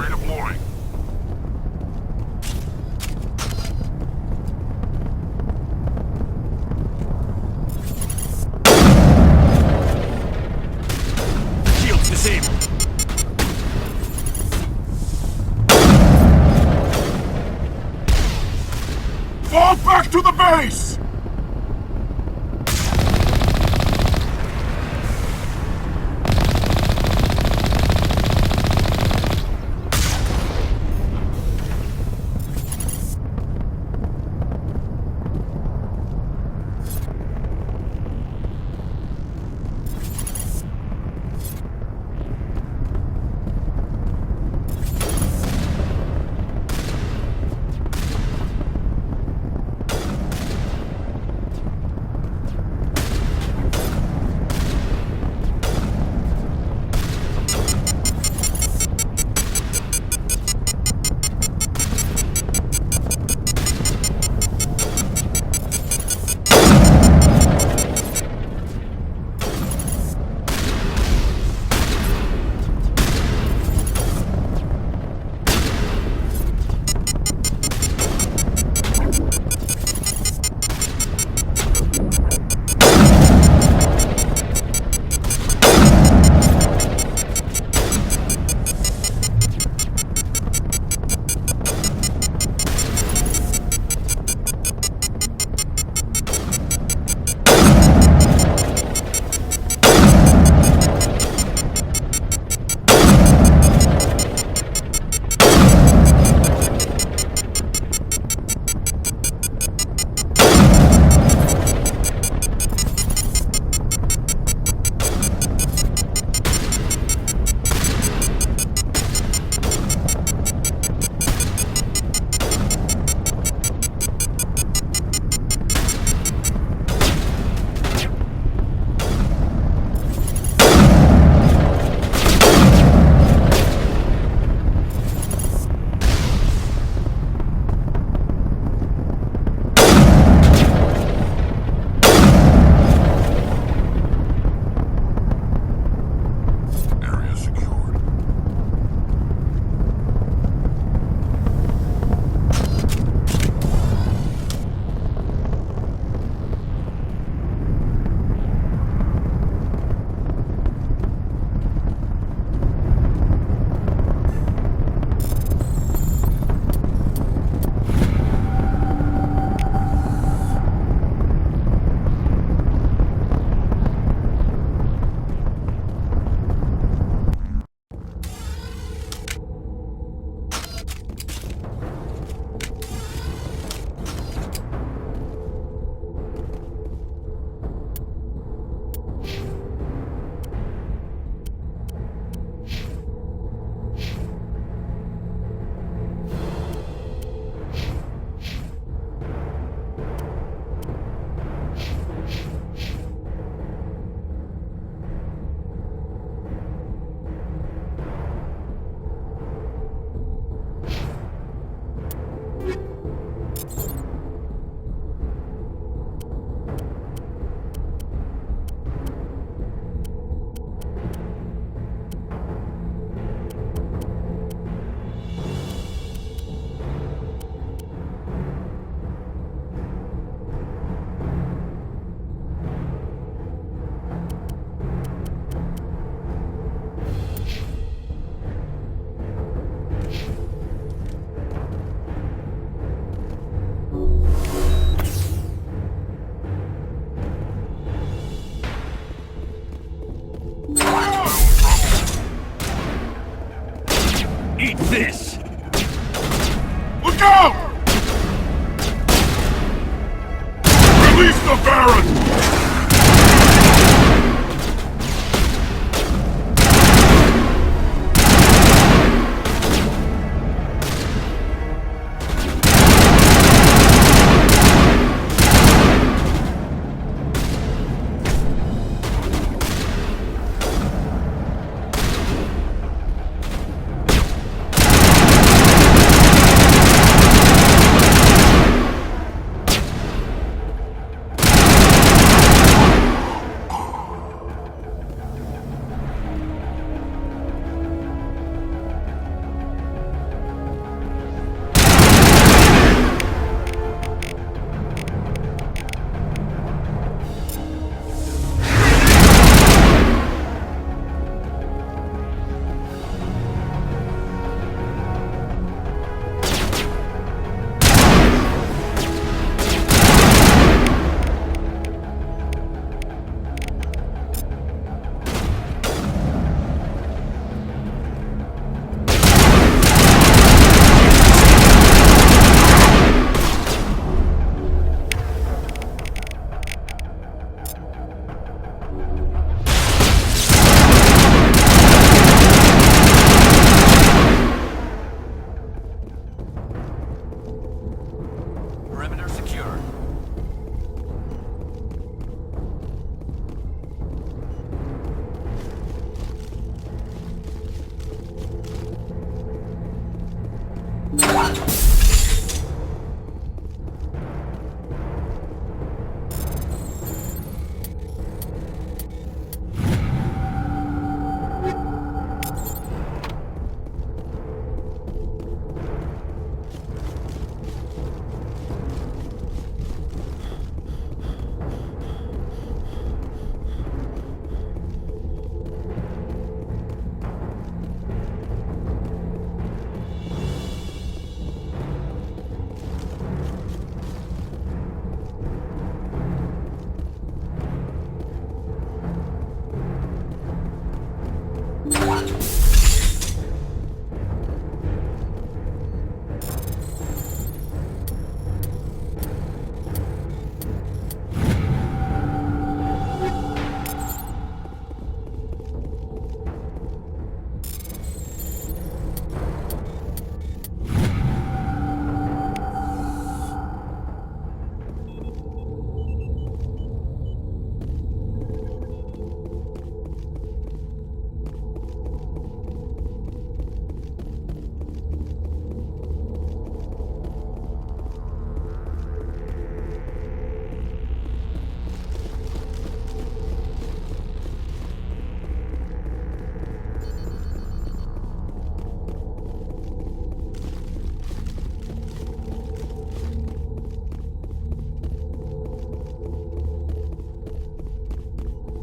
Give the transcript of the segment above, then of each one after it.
Redeploying. Shield's disabled. Fall back to the base!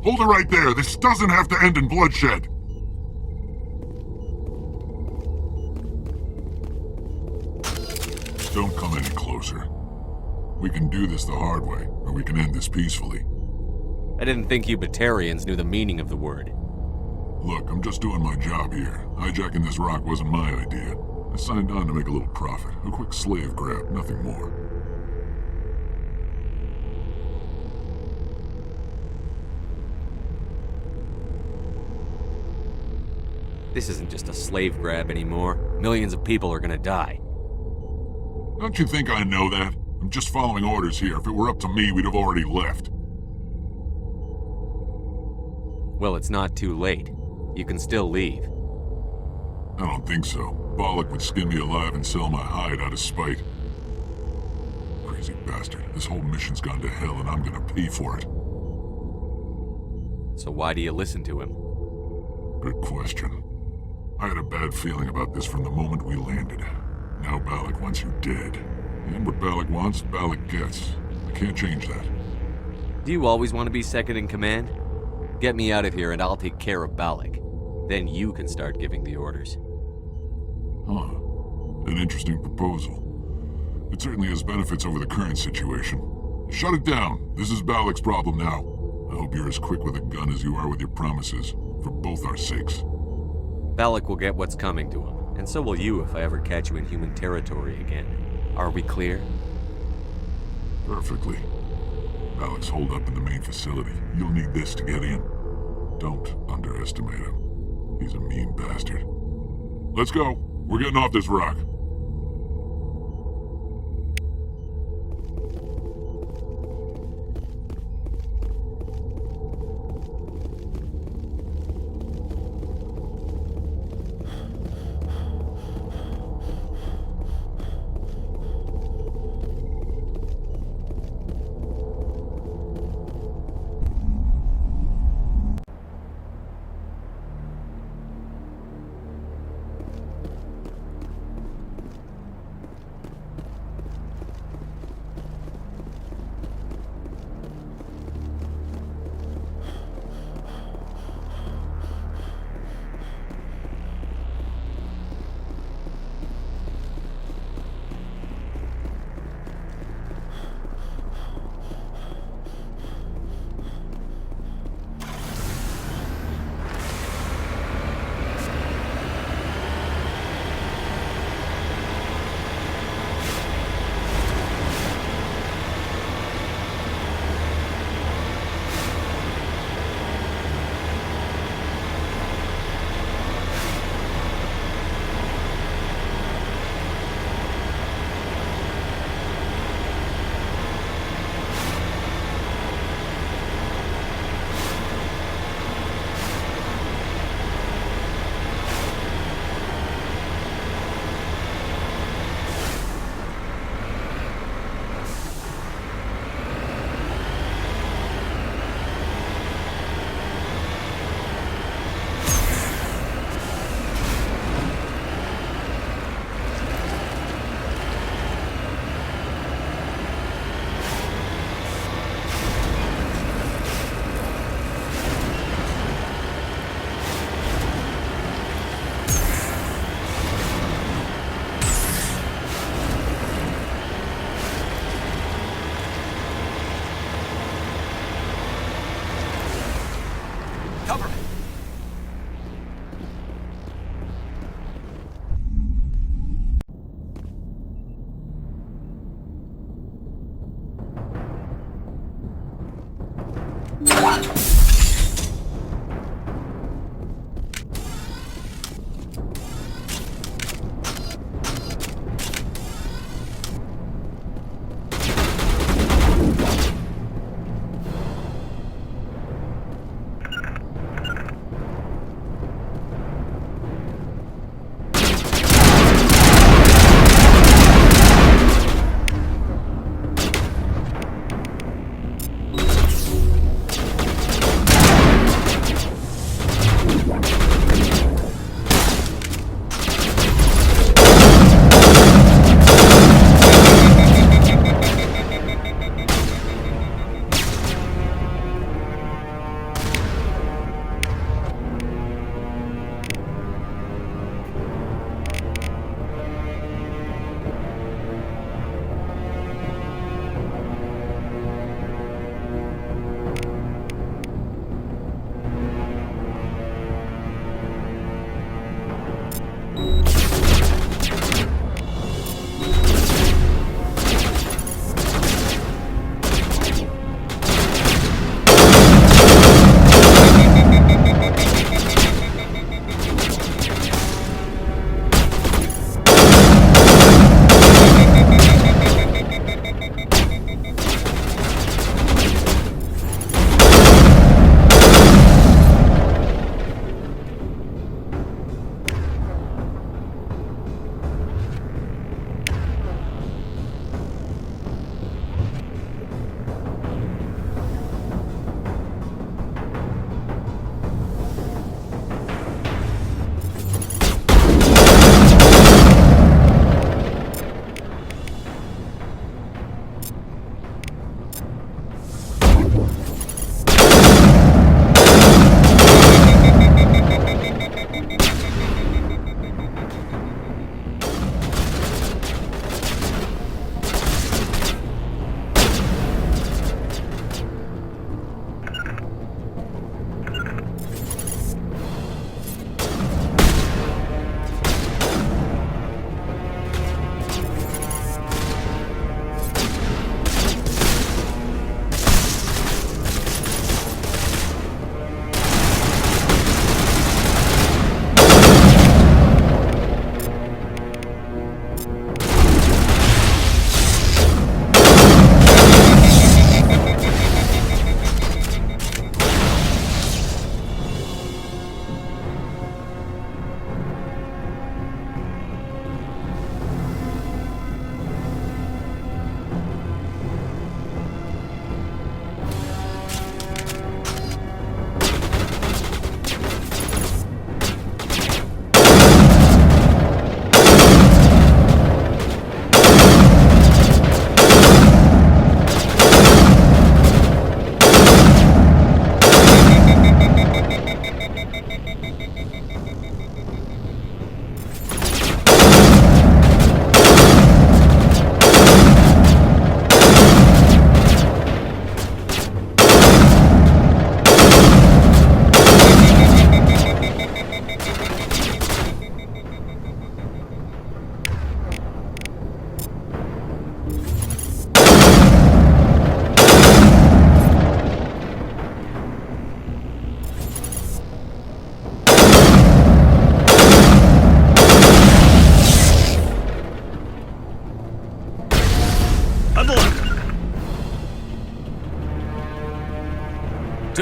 Hold it right there. This doesn't have to end in bloodshed. Don't come any closer. We can do this the hard way, or we can end this peacefully. I didn't think you Batarians knew the meaning of the word. Look, I'm just doing my job here. Hijacking this rock wasn't my idea. I signed on to make a little profit. A quick slave grab, nothing more. This isn't just a slave grab anymore. Millions of people are gonna die. Don't you think I know that? I'm just following orders here. If it were up to me, we'd have already left. Well, it's not too late. You can still leave. I don't think so. Bollock would skin me alive and sell my hide out of spite. Crazy bastard. This whole mission's gone to hell and I'm gonna pay for it. So why do you listen to him? Good question. I had a bad feeling about this from the moment we landed. Now Bollock wants you dead. And what Bollock wants, Bollock gets. I can't change that. Do you always want to be second in command? Get me out of here and I'll take care of Balak. Then you can start giving the orders. Huh. An interesting proposal. It certainly has benefits over the current situation. Shut it down. This is Balak's problem now. I hope you're as quick with a gun as you are with your promises, for both our sakes. Balak will get what's coming to him, and so will you if I ever catch you in human territory again. Are we clear? Perfectly. Balak's holed up in the main facility. You'll need this to get in. Don't underestimate him. He's a mean bastard. Let's go. We're getting off this rock.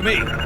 me!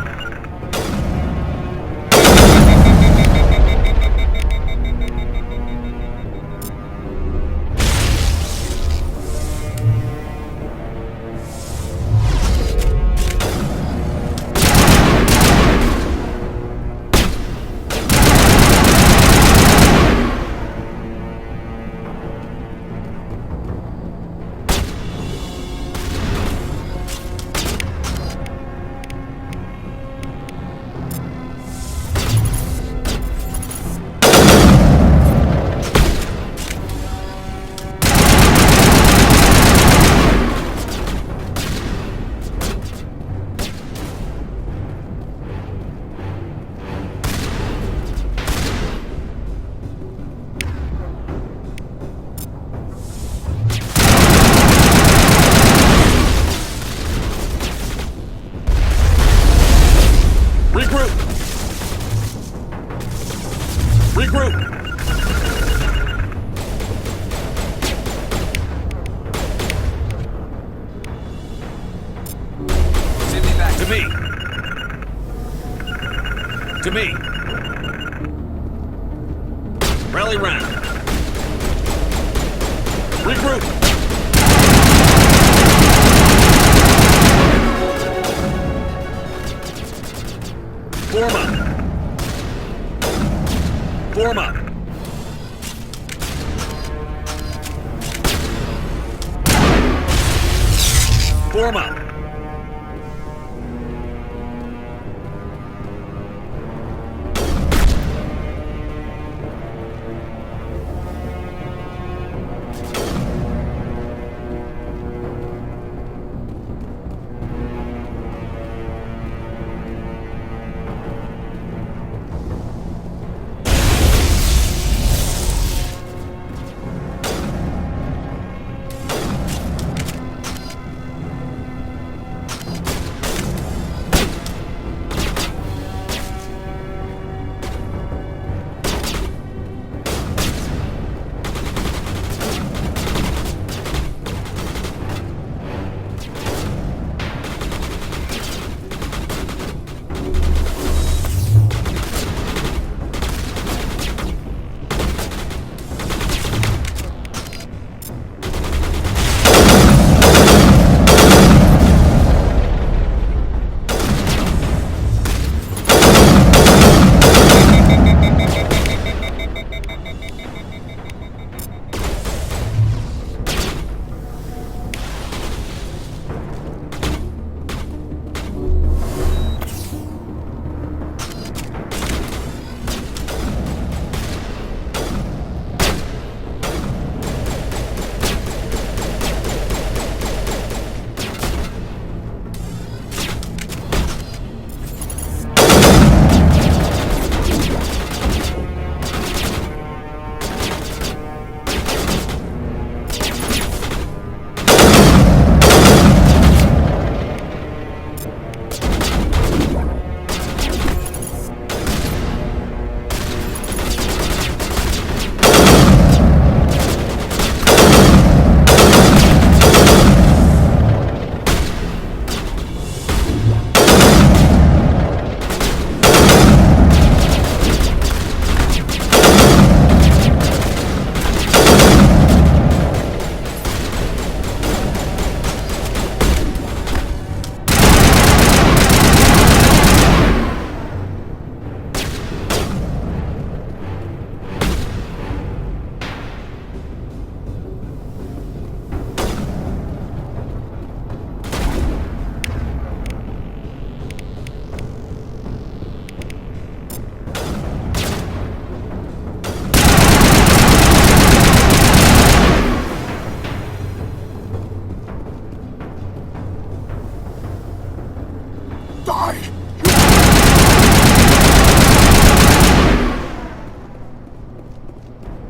To me! Rally round! Regroup! Form up! Form up! Form up!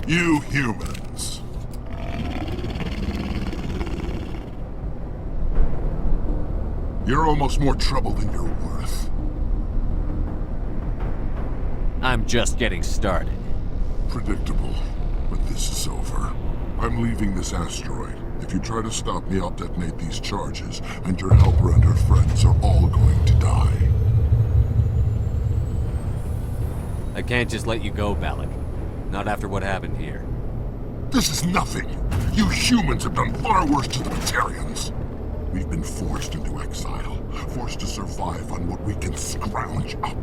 You humans. You're almost more trouble than you're worth. I'm just getting started. Predictable, but this is over. I'm leaving this asteroid. If you try to stop me, I'll detonate these charges, and your helper and her friends are all going to die. I can't just let you go, Balak. Not after what happened here. This is nothing. You humans have done far worse to the Militarians. We've been forced into exile, forced to survive on what we can scrounge up.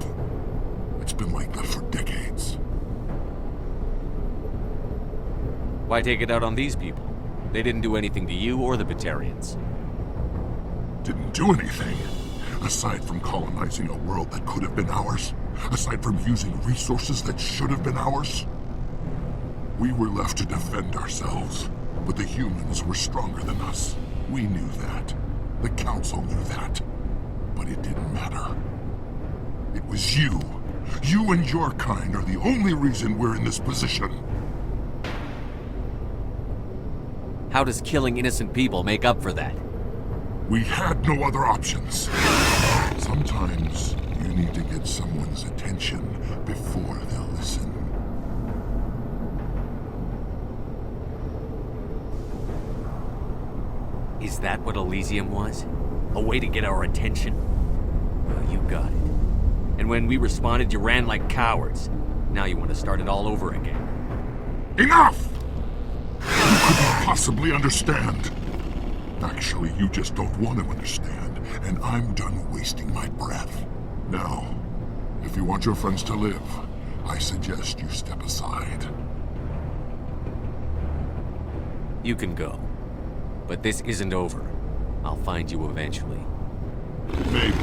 It's been like that for decades. Why take it out on these people? They didn't do anything to you or the Batarians. Didn't do anything. Aside from colonizing a world that could have been ours. Aside from using resources that should have been ours. We were left to defend ourselves. But the humans were stronger than us. We knew that. The Council knew that. But it didn't matter. It was you. You and your kind are the only reason we're in this position. How does killing innocent people make up for that? We had no other options. Sometimes you need to get someone's attention before they'll listen. Is that what Elysium was? A way to get our attention? Well, you got it. And when we responded, you ran like cowards. Now you want to start it all over again. Enough! You couldn't possibly understand. Actually, you just don't want to understand, and I'm done wasting my breath. Now, if you want your friends to live, I suggest you step aside. You can go. But this isn't over. I'll find you eventually. Maybe.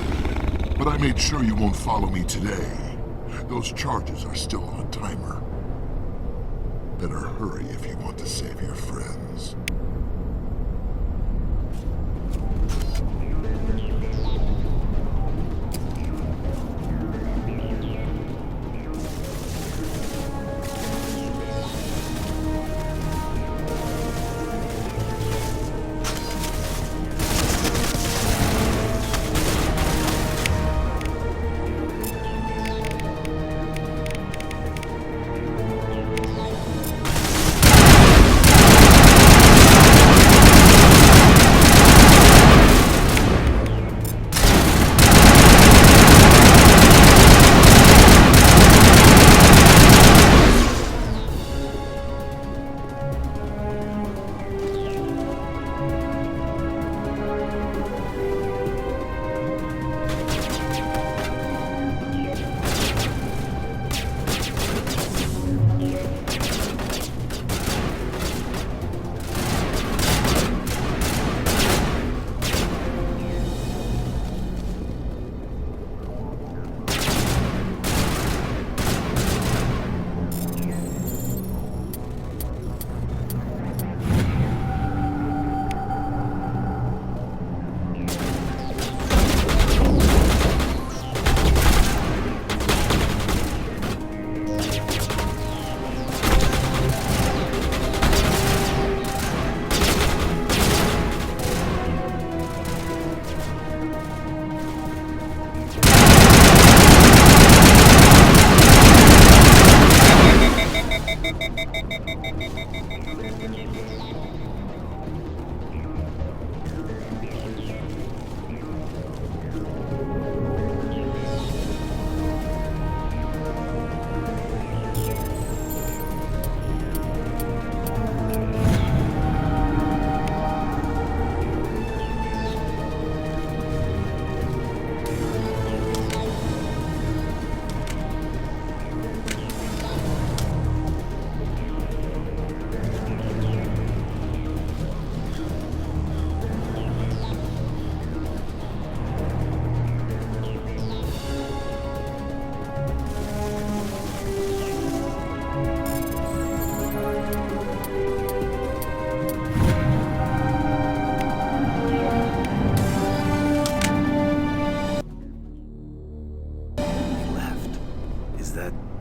But I made sure you won't follow me today. Those charges are still on a timer. Better hurry if you want to save your friends.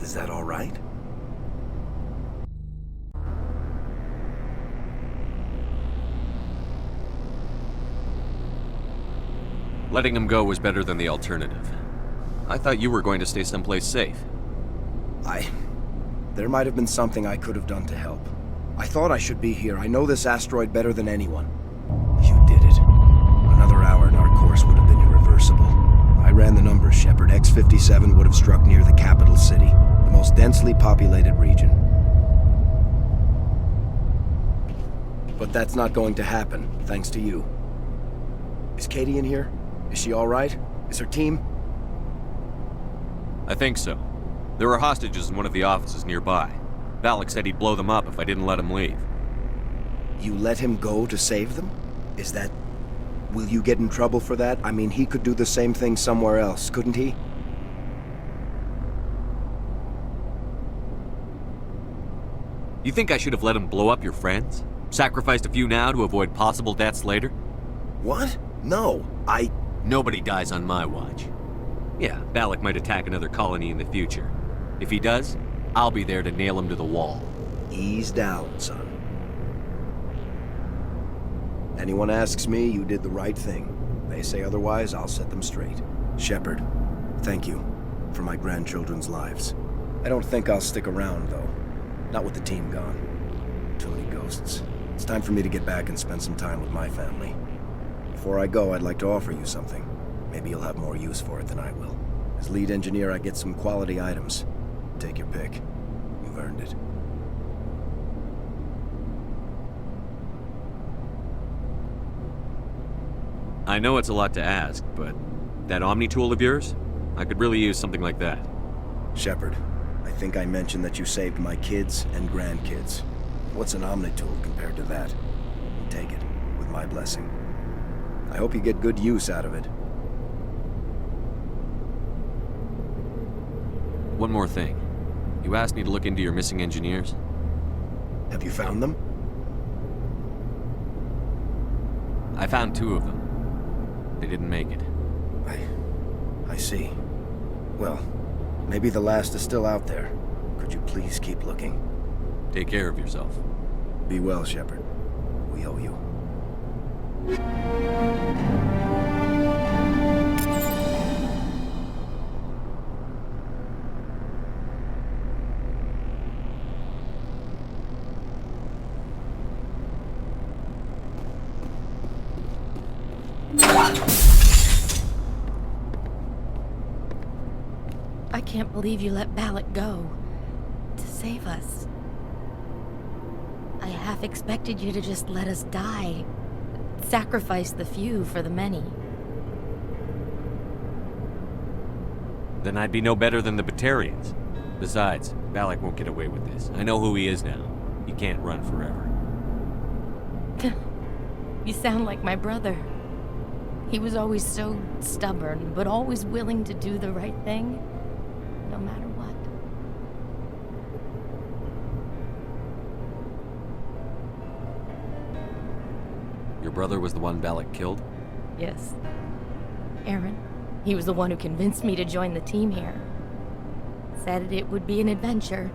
Is that all right? Letting him go was better than the alternative. I thought you were going to stay someplace safe. There might have been something I could have done to help. I thought I should be here. I know this asteroid better than anyone. You did it. Another hour and our course would have been irreversible. I ran the numbers, Shepard. X-57 would have struck near the capital city. The most densely populated region. But that's not going to happen, thanks to you. Is Katie in here? Is she all right? Is her team? I think so. There are hostages in one of the offices nearby. Valak said he'd blow them up if I didn't let him leave. You let him go to save them? Is that... Will you get in trouble for that? I mean, he could do the same thing somewhere else, couldn't he? You think I should have let him blow up your friends? Sacrificed a few now to avoid possible deaths later? What? No, Nobody dies on my watch. Yeah, Valak might attack another colony in the future. If he does, I'll be there to nail him to the wall. Ease down, son. Anyone asks me, you did the right thing. They say otherwise, I'll set them straight. Shepard, thank you for my grandchildren's lives. I don't think I'll stick around, though. Not with the team gone. Too many ghosts. It's time for me to get back and spend some time with my family. Before I go, I'd like to offer you something. Maybe you'll have more use for it than I will. As lead engineer, I get some quality items. Take your pick. You've earned it. I know it's a lot to ask, but that Omni tool of yours? I could really use something like that. Shepard, I think I mentioned that you saved my kids and grandkids. What's an Omni tool compared to that? Take it, with my blessing. I hope you get good use out of it. One more thing. You asked me to look into your missing engineers? Have you found them? I found 2 of them. They didn't make it. I see. Well, maybe the last is still out there. Could you please keep looking? Take care of yourself. Be well, Shepard. We owe you. I can't believe you let Valak go. To save us. I half expected you to just let us die. Sacrifice the few for the many. Then I'd be no better than the Batarians. Besides, Valak won't get away with this. I know who he is now. He can't run forever. You sound like my brother. He was always so stubborn, but always willing to do the right thing, no matter what. Your brother was the one Valak killed? Yes. Aaron. He was the one who convinced me to join the team here. Said it would be an adventure.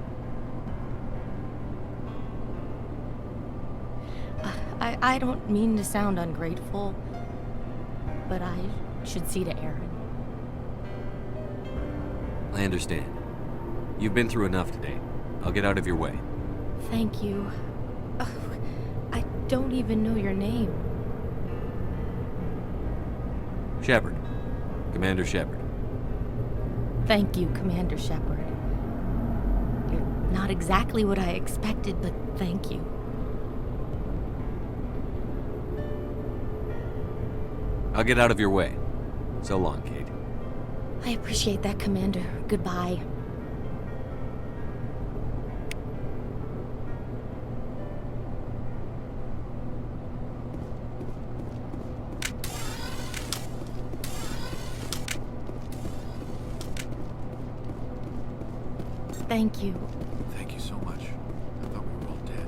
I don't mean to sound ungrateful, but I should see to Aaron. I understand. You've been through enough today. I'll get out of your way. Thank you. Oh, I don't even know your name. Shepard. Commander Shepard. Thank you, Commander Shepard. You're not exactly what I expected, but thank you. I'll get out of your way. So long, Kate. I appreciate that, Commander. Goodbye. Thank you. Thank you so much. I thought we were all dead.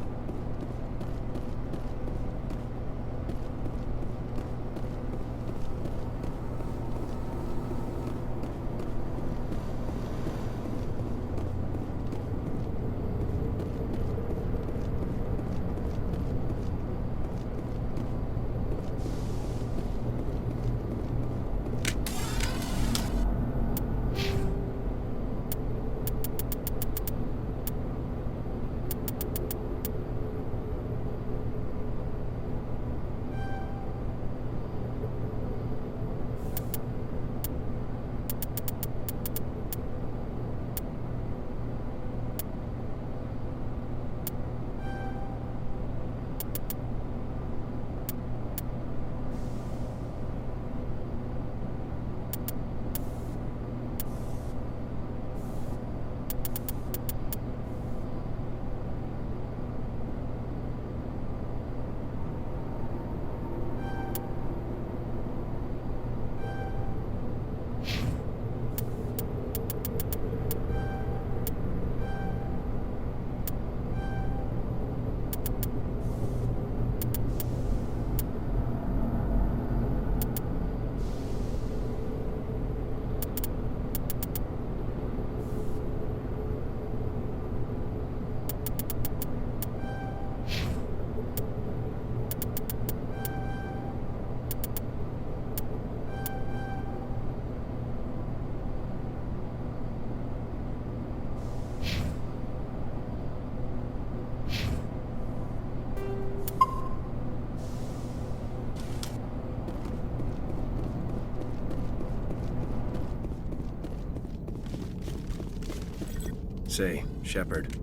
Say, Shepard,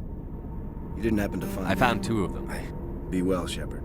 you didn't happen to find... I found 2 of them. Be well, Shepard.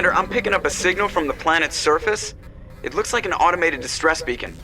Commander, I'm picking up a signal from the planet's surface. It looks like an automated distress beacon.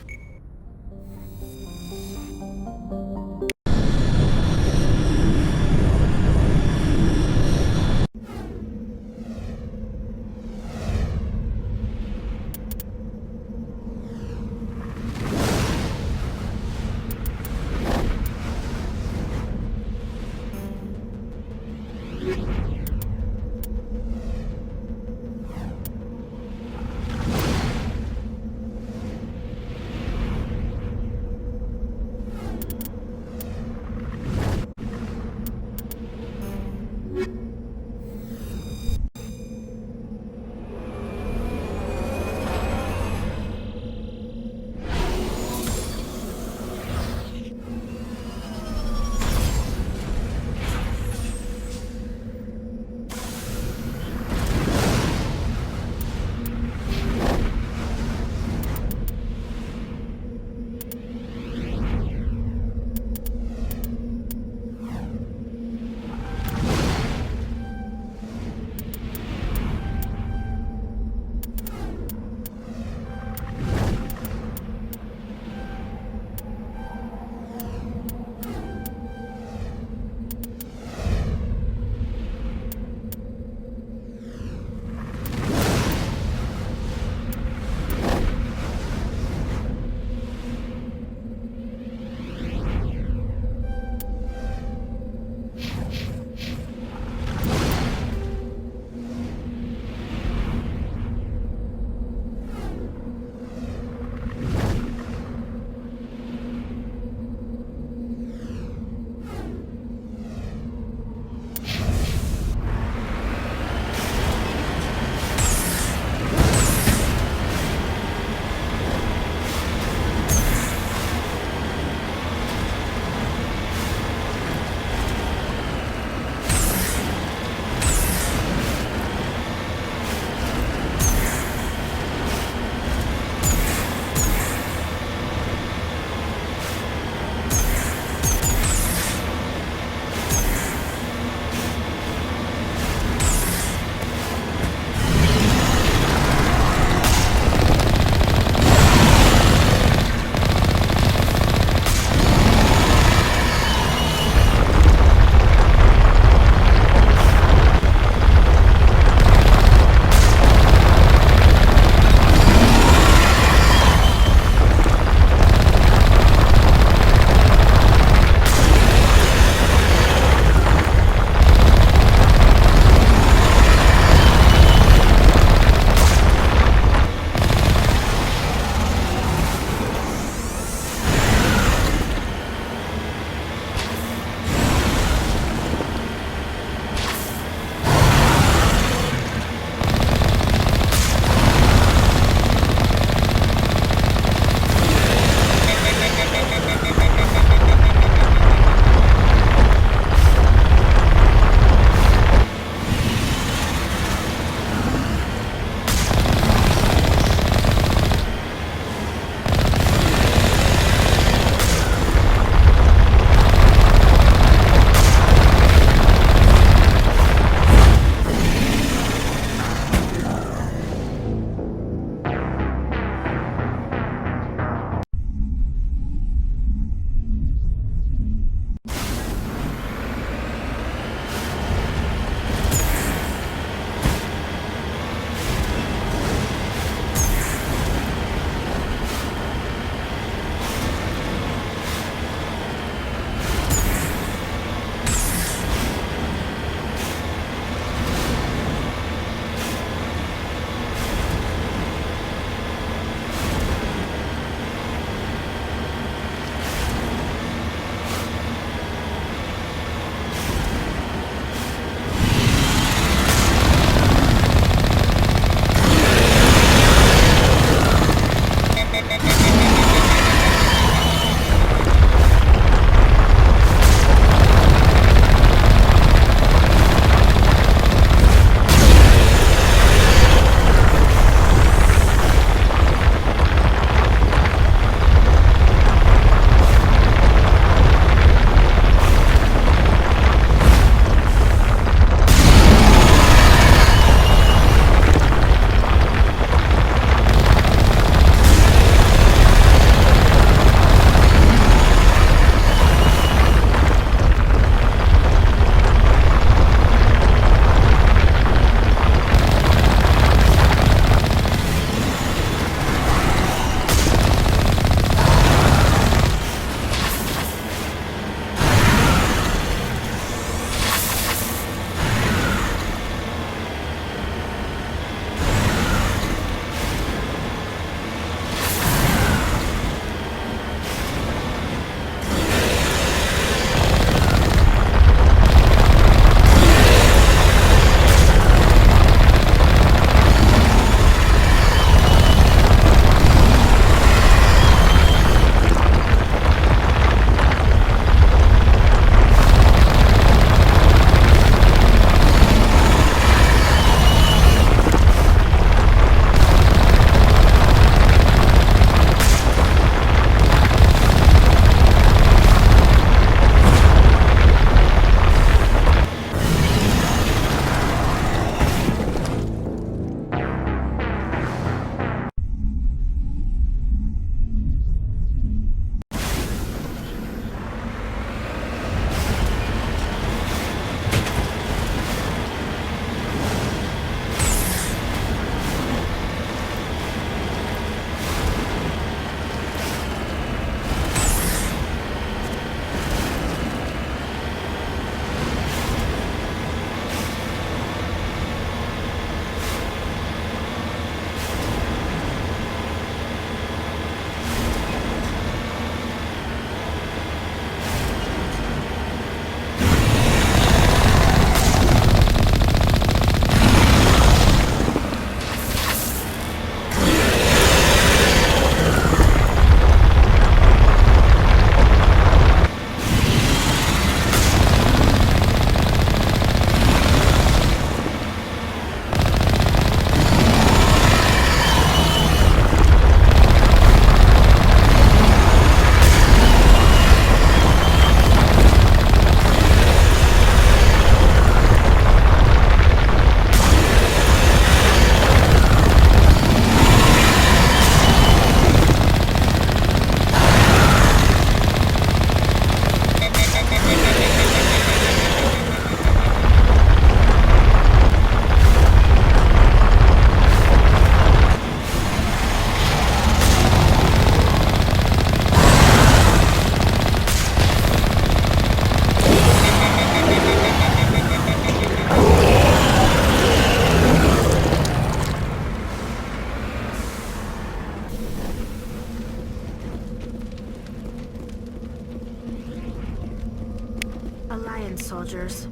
soldiers.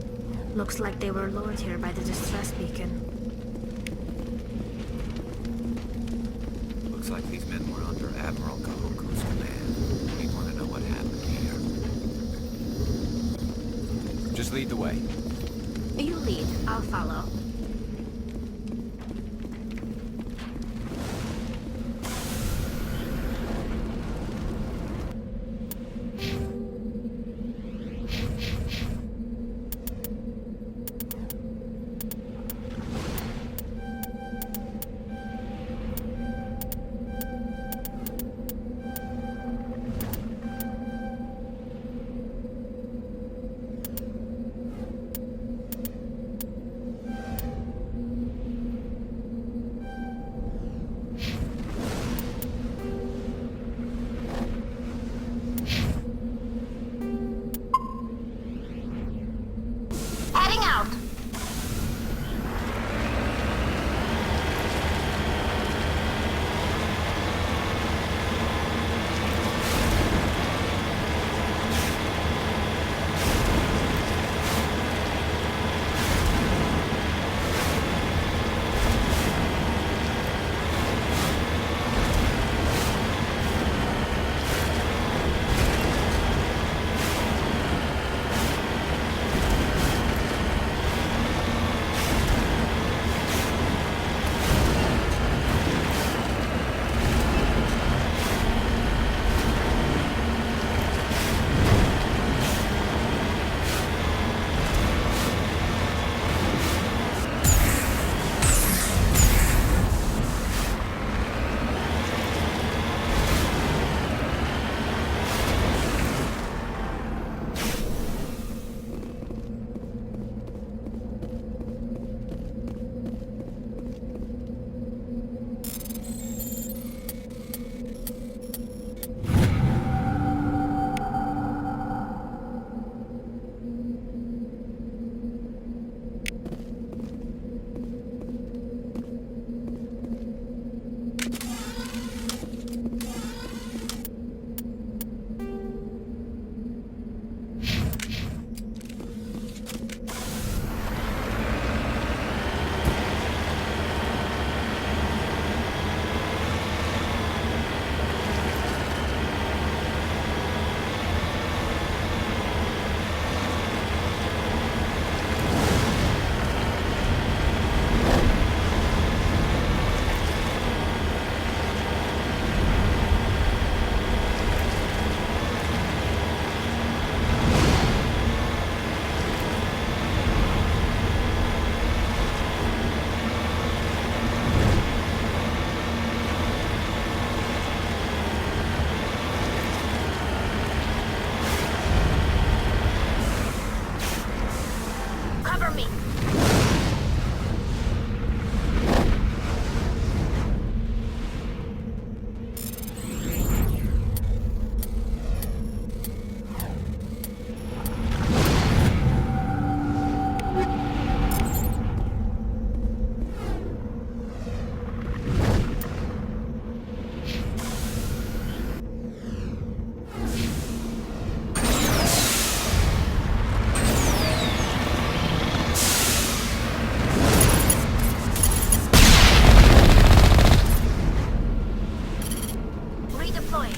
Looks like they were lured here by the distress beacon. Looks like these men were under Admiral Kahoku's command. We want to know what happened here. Just lead the way. You lead, I'll follow. Heading out! Cover me! Redeploying.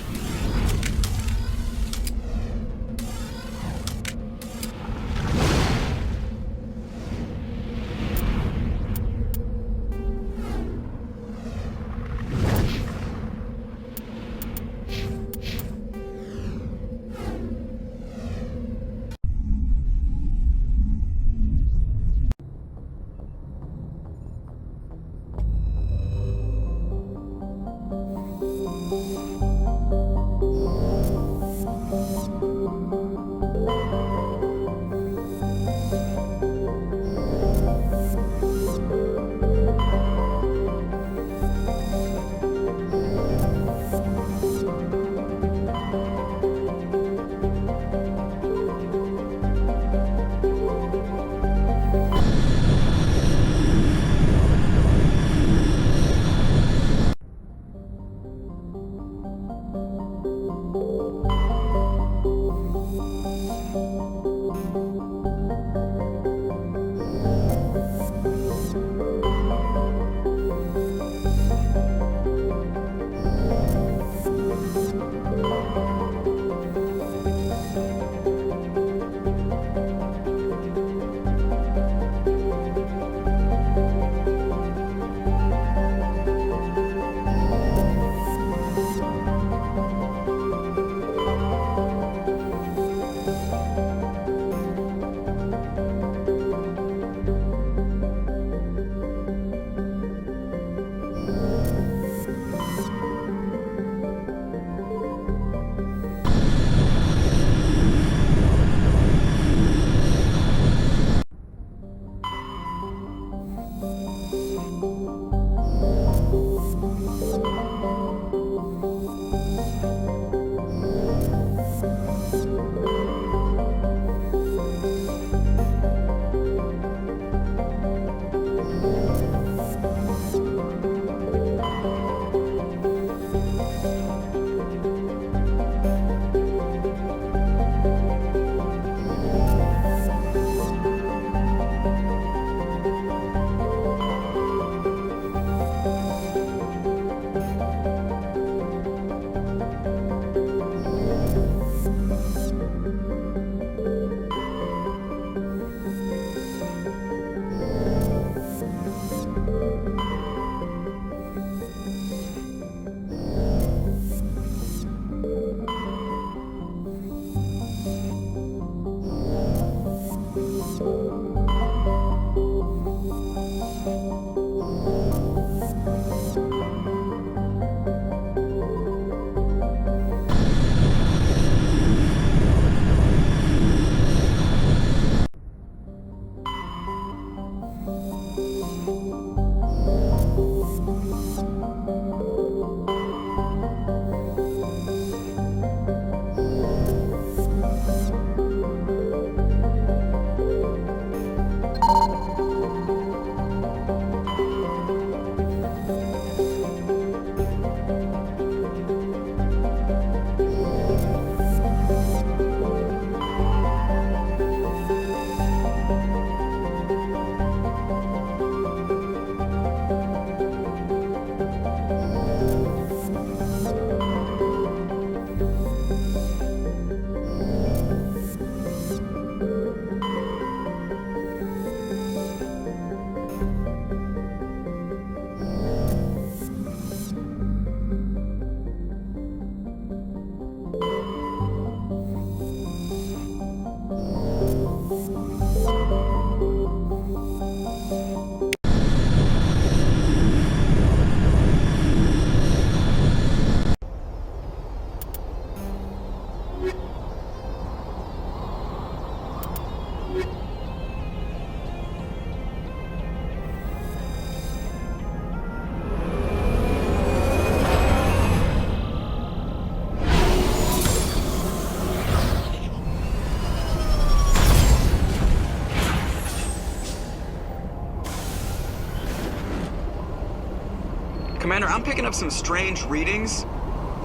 Commander, I'm picking up some strange readings.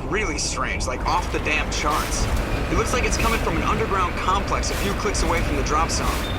Really strange, like off the damn charts. It looks like it's coming from an underground complex a few clicks away from the drop zone.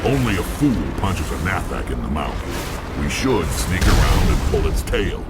Only a fool punches a knapsack in the mouth. We should sneak around and pull its tail.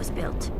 was built.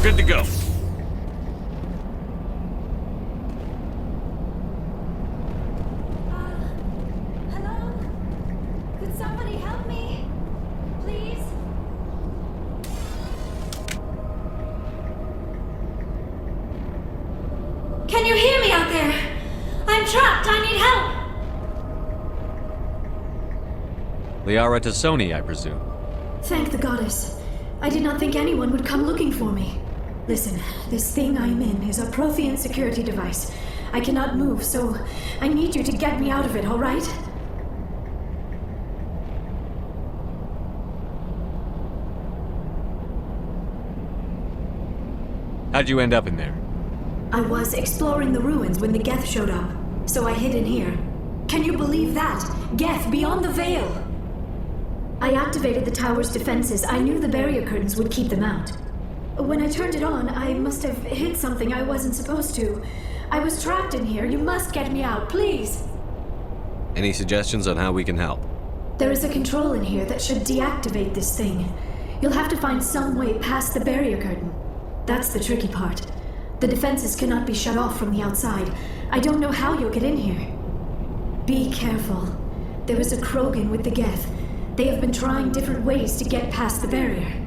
Good to go. Hello? Could somebody help me? Please? Can you hear me out there? I'm trapped. I need help. Liara Tassoni, I presume. Thank the goddess. I did not think anyone would come looking for me. Listen, this thing I'm in is a Prothean security device. I cannot move, so I need you to get me out of it, all right? How'd you end up in there? I was exploring the ruins when the Geth showed up, so I hid in here. Can you believe that? Geth, beyond the veil! I activated the tower's defenses. I knew the barrier curtains would keep them out. When I turned it on, I must have hit something I wasn't supposed to. I was trapped in here. You must get me out, please! Any suggestions on how we can help? There is a control in here that should deactivate this thing. You'll have to find some way past the barrier curtain. That's the tricky part. The defenses cannot be shut off from the outside. I don't know how you'll get in here. Be careful. There is a Krogan with the Geth. They have been trying different ways to get past the barrier.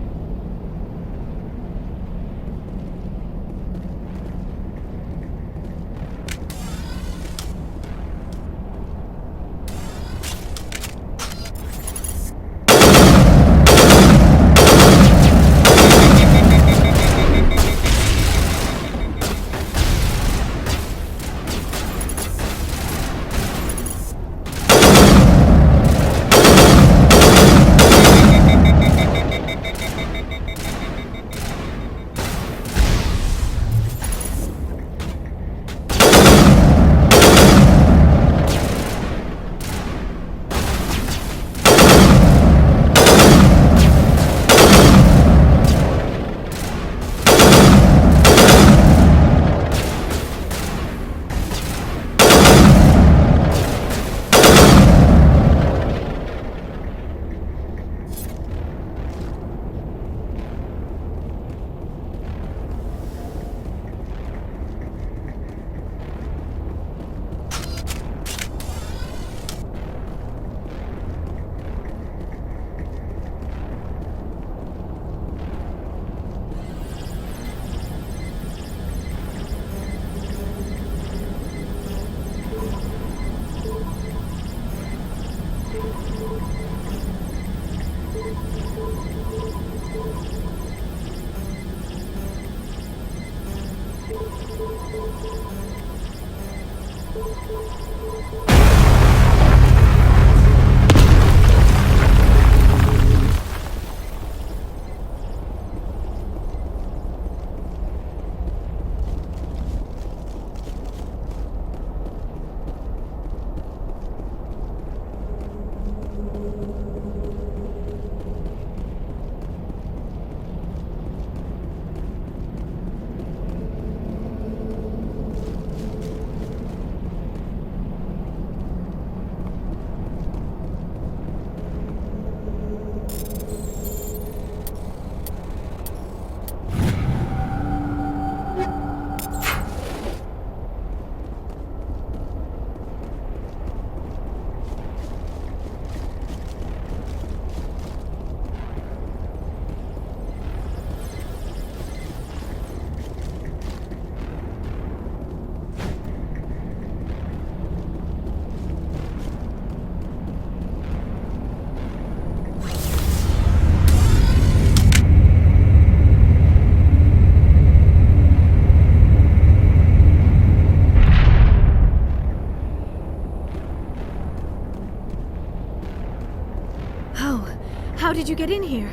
How did you get in here?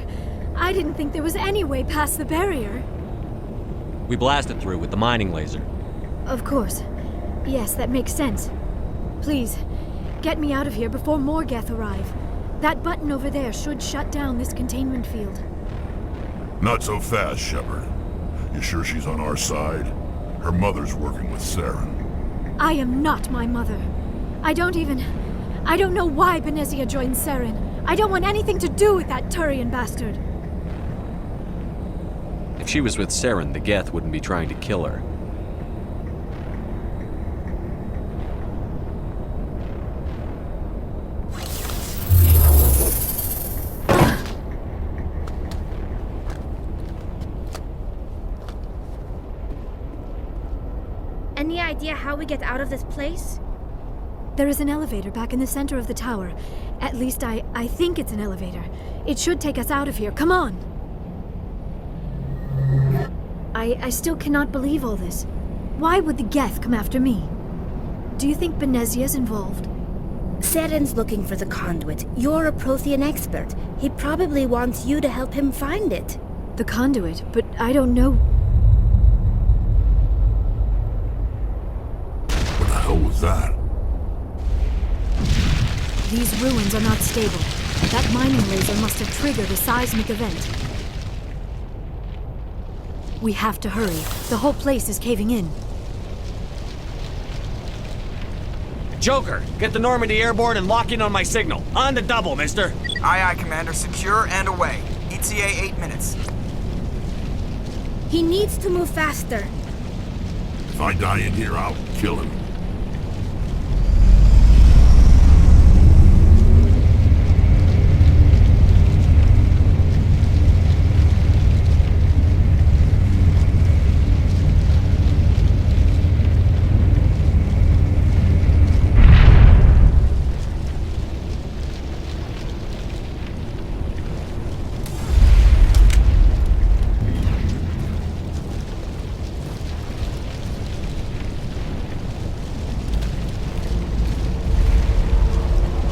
I didn't think there was any way past the barrier. We blasted through with the mining laser. Of course. Yes, that makes sense. Please, get me out of here before more Geth arrive. That button over there should shut down this containment field. Not so fast, Shepard. You sure she's on our side? Her mother's working with Charon. I am not my mother. I don't know why Benezia joined Charon. I don't want anything to do with that Turian bastard. If she was with Charon, the Geth wouldn't be trying to kill her. Any idea how we get out of this place? There is an elevator back in the center of the tower. At least I think it's an elevator. It should take us out of here. Come on! I still cannot believe all this. Why would the Geth come after me? Do you think Benezia's involved? Charon's looking for the conduit. You're a Prothean expert. He probably wants you to help him find it. The conduit, but I don't know. What the hell was that? These ruins are not stable. That mining laser must have triggered a seismic event. We have to hurry. The whole place is caving in. Joker, get the Normandy airborne and lock in on my signal. On the double, mister. Aye, aye, Commander. Secure and away. ETA 8 minutes. He needs to move faster. If I die in here, I'll kill him.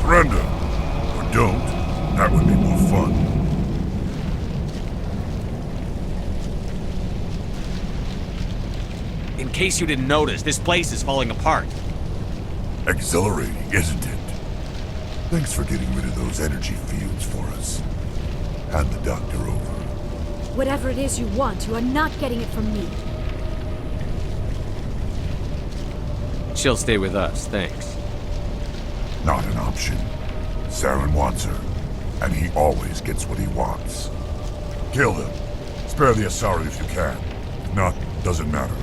Surrender. Or don't. That would be more fun. In case you didn't notice, this place is falling apart. Exhilarating, isn't it? Thanks for getting rid of those energy fields for us. Hand the doctor over. Whatever it is you want, you are not getting it from me. She'll stay with us, thanks. Not an option. Charon wants her, and he always gets what he wants. Kill him. Spare the Asari if you can. If not, doesn't matter.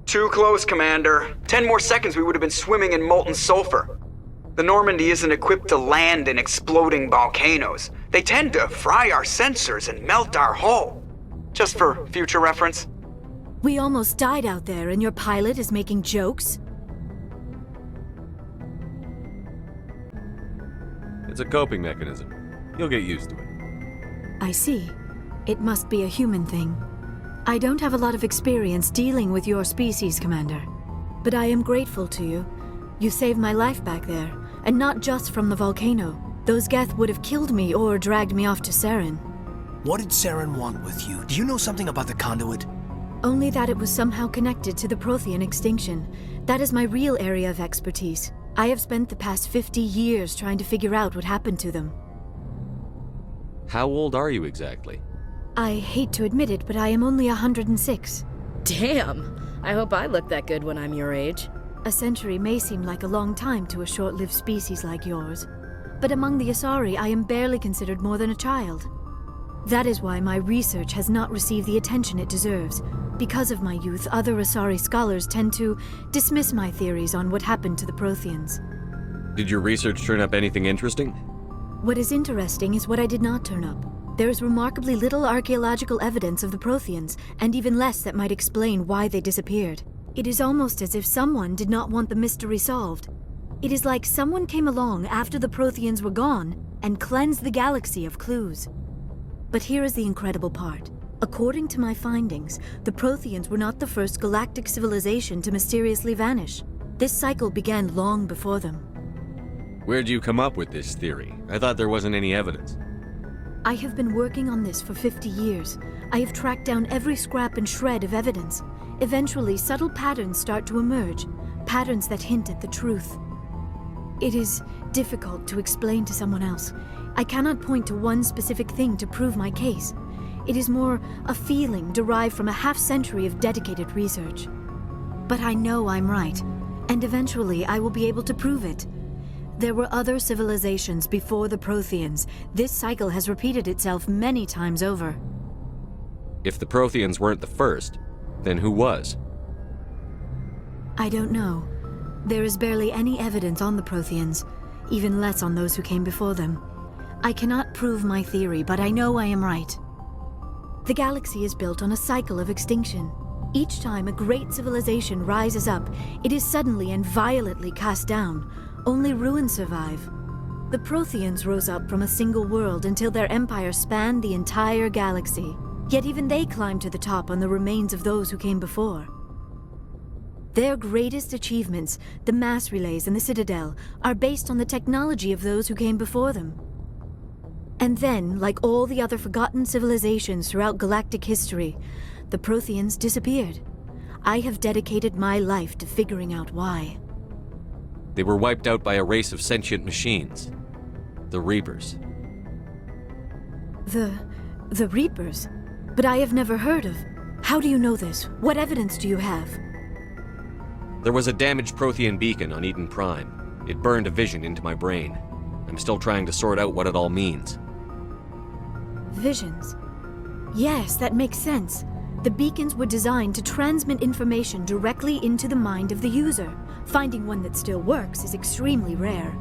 Too close, Commander. 10 more seconds we would have been swimming in molten sulfur. The Normandy isn't equipped to land in exploding volcanoes. They tend to fry our sensors and melt our hull. Just for future reference. We almost died out there, and your pilot is making jokes? It's a coping mechanism. You'll get used to it. I see. It must be a human thing. I don't have a lot of experience dealing with your species, Commander. But I am grateful to you. You saved my life back there, and not just from the volcano. Those Geth would have killed me or dragged me off to Charon. What did Charon want with you? Do you know something about the conduit? Only that it was somehow connected to the Prothean extinction. That is my real area of expertise. I have spent the past 50 years trying to figure out what happened to them. How old are you exactly? I hate to admit it, but I am only 106. Damn! I hope I look that good when I'm your age. A century may seem like a long time to a short-lived species like yours, but among the Asari, I am barely considered more than a child. That is why my research has not received the attention it deserves. Because of my youth, other Asari scholars tend to dismiss my theories on what happened to the Protheans. Did your research turn up anything interesting? What is interesting is what I did not turn up. There is remarkably little archaeological evidence of the Protheans, and even less that might explain why they disappeared. It is almost as if someone did not want the mystery solved. It is like someone came along after the Protheans were gone and cleansed the galaxy of clues. But here is the incredible part. According to my findings, the Protheans were not the first galactic civilization to mysteriously vanish. This cycle began long before them. Where'd you come up with this theory? I thought there wasn't any evidence. I have been working on this for 50 years. I have tracked down every scrap and shred of evidence. Eventually, subtle patterns start to emerge, patterns that hint at the truth. It is difficult to explain to someone else. I cannot point to one specific thing to prove my case. It is more a feeling derived from a half-century of dedicated research. But I know I'm right, and eventually I will be able to prove it. There were other civilizations before the Protheans. This cycle has repeated itself many times over. If the Protheans weren't the first, then who was? I don't know. There is barely any evidence on the Protheans, even less on those who came before them. I cannot prove my theory, but I know I am right. The galaxy is built on a cycle of extinction. Each time a great civilization rises up, it is suddenly and violently cast down. Only ruins survive. The Protheans rose up from a single world until their empire spanned the entire galaxy. Yet even they climbed to the top on the remains of those who came before. Their greatest achievements, the mass relays and the Citadel, are based on the technology of those who came before them. And then, like all the other forgotten civilizations throughout galactic history, the Protheans disappeared. I have dedicated my life to figuring out why. They were wiped out by a race of sentient machines. The Reapers. The Reapers? But I have never heard of. How do you know this? What evidence do you have? There was a damaged Prothean beacon on Eden Prime. It burned a vision into my brain. I'm still trying to sort out what it all means. Visions. Yes, that makes sense. The beacons were designed to transmit information directly into the mind of the user. Finding one that still works is extremely rare.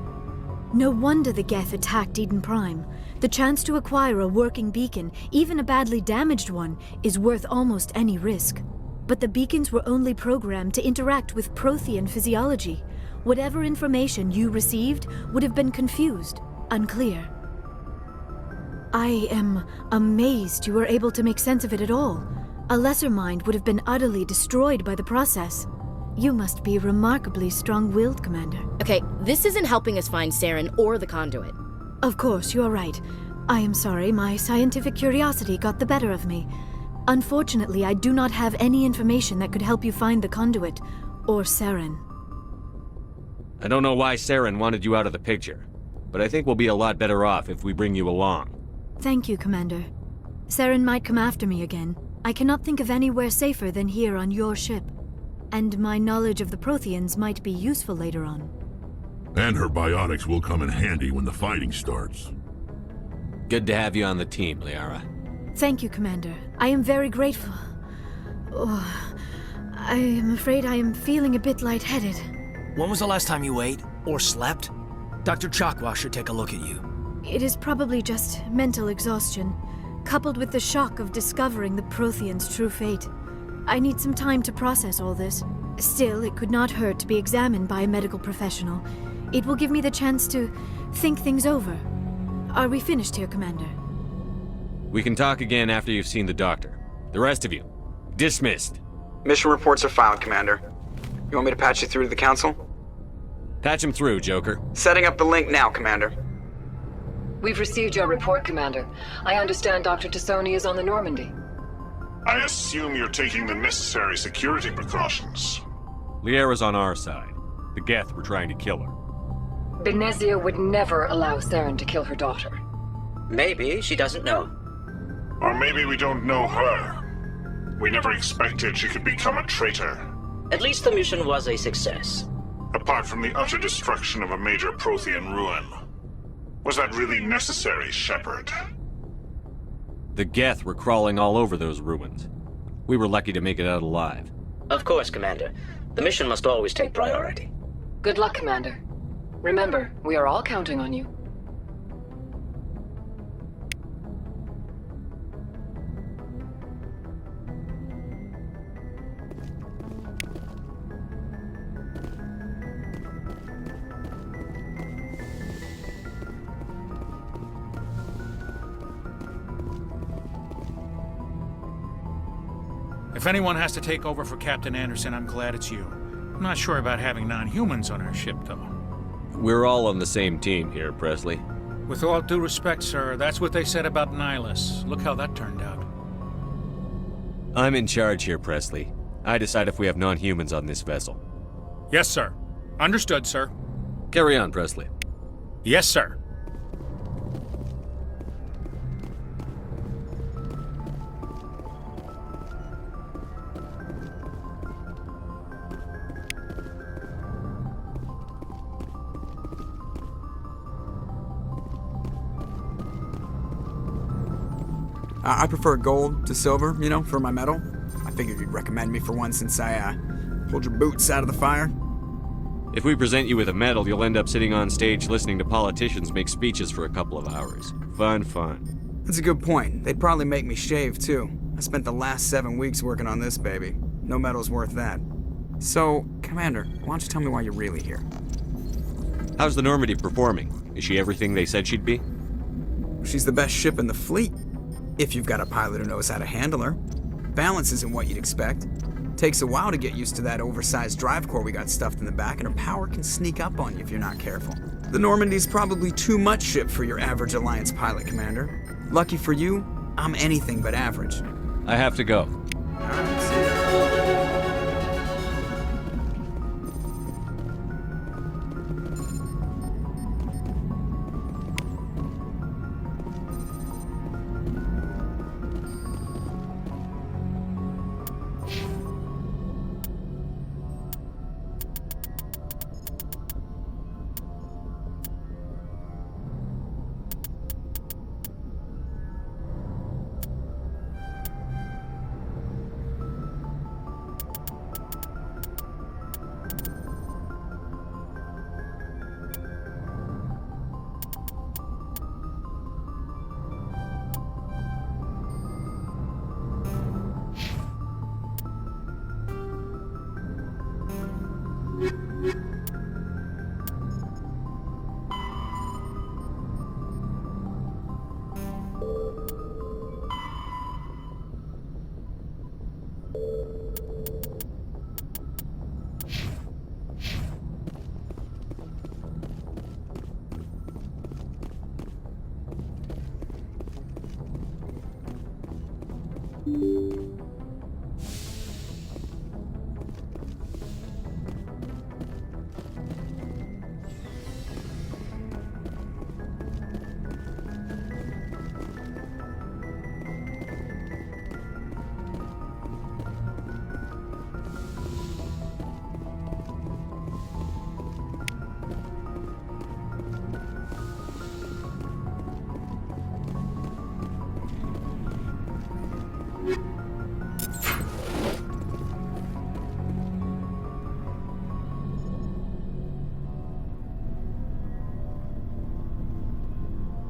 No wonder the Geth attacked Eden Prime. The chance to acquire a working beacon, even a badly damaged one, is worth almost any risk. But the beacons were only programmed to interact with Prothean physiology. Whatever information you received would have been confused, unclear. I am amazed you were able to make sense of it at all. A lesser mind would have been utterly destroyed by the process. You must be remarkably strong-willed, Commander. Okay, this isn't helping us find Charon or the conduit. Of course, you are right. I am sorry, my scientific curiosity got the better of me. Unfortunately, I do not have any information that could help you find the conduit, or Charon. I don't know why Charon wanted you out of the picture, but I think we'll be a lot better off if we bring you along. Thank you, Commander. Charon might come after me again. I cannot think of anywhere safer than here on your ship. And my knowledge of the Protheans might be useful later on. And her biotics will come in handy when the fighting starts. Good to have you on the team, Liara. Thank you, Commander. I am very grateful. Oh, I am afraid I am feeling a bit lightheaded. When was the last time you ate or slept? Dr. Chakwa should take a look at you. It is probably just mental exhaustion, coupled with the shock of discovering the Protheans' true fate. I need some time to process all this. Still, it could not hurt to be examined by a medical professional. It will give me the chance to think things over. Are we finished here, Commander? We can talk again after you've seen the doctor. The rest of you, dismissed. Mission reports are filed, Commander. You want me to patch you through to the Council? Patch him through, Joker. Setting up the link now, Commander. We've received your report, Commander. I understand Dr. Tassoni is on the Normandy. I assume you're taking the necessary security precautions. Liara's on our side. The Geth were trying to kill her. Benezia would never allow Theron to kill her daughter. Maybe she doesn't know. Or maybe we don't know her. We never expected she could become a traitor. At least the mission was a success. Apart from the utter destruction of a major Prothean ruin. Was that really necessary, Shepard? The Geth were crawling all over those ruins. We were lucky to make it out alive. Of course, Commander. The mission must always take priority. Good luck, Commander. Remember, we are all counting on you. If anyone has to take over for Captain Anderson, I'm glad it's you. I'm not sure about having non-humans on our ship, though. We're all on the same team here, Presley. With all due respect, sir, that's what they said about Nihilus. Look how that turned out. I'm in charge here, Presley. I decide if we have non-humans on this vessel. Yes, sir. Understood, sir. Carry on, Presley. Yes, sir. I prefer gold to silver, you know, for my medal. I figured you'd recommend me for one since I, pulled your boots out of the fire. If we present you with a medal, you'll end up sitting on stage listening to politicians make speeches for a couple of hours. Fun. That's a good point. They'd probably make me shave, too. I spent the last 7 weeks working on this baby. No medal's worth that. So, Commander, why don't you tell me why you're really here? How's the Normandy performing? Is she everything they said she'd be? She's the best ship in the fleet. If you've got a pilot who knows how to handle her. Balance isn't what you'd expect. Takes a while to get used to that oversized drive core we got stuffed in the back, and her power can sneak up on you if you're not careful. The Normandy's probably too much ship for your average Alliance pilot, Commander. Lucky for you, I'm anything but average. I have to go. Alright, see ya.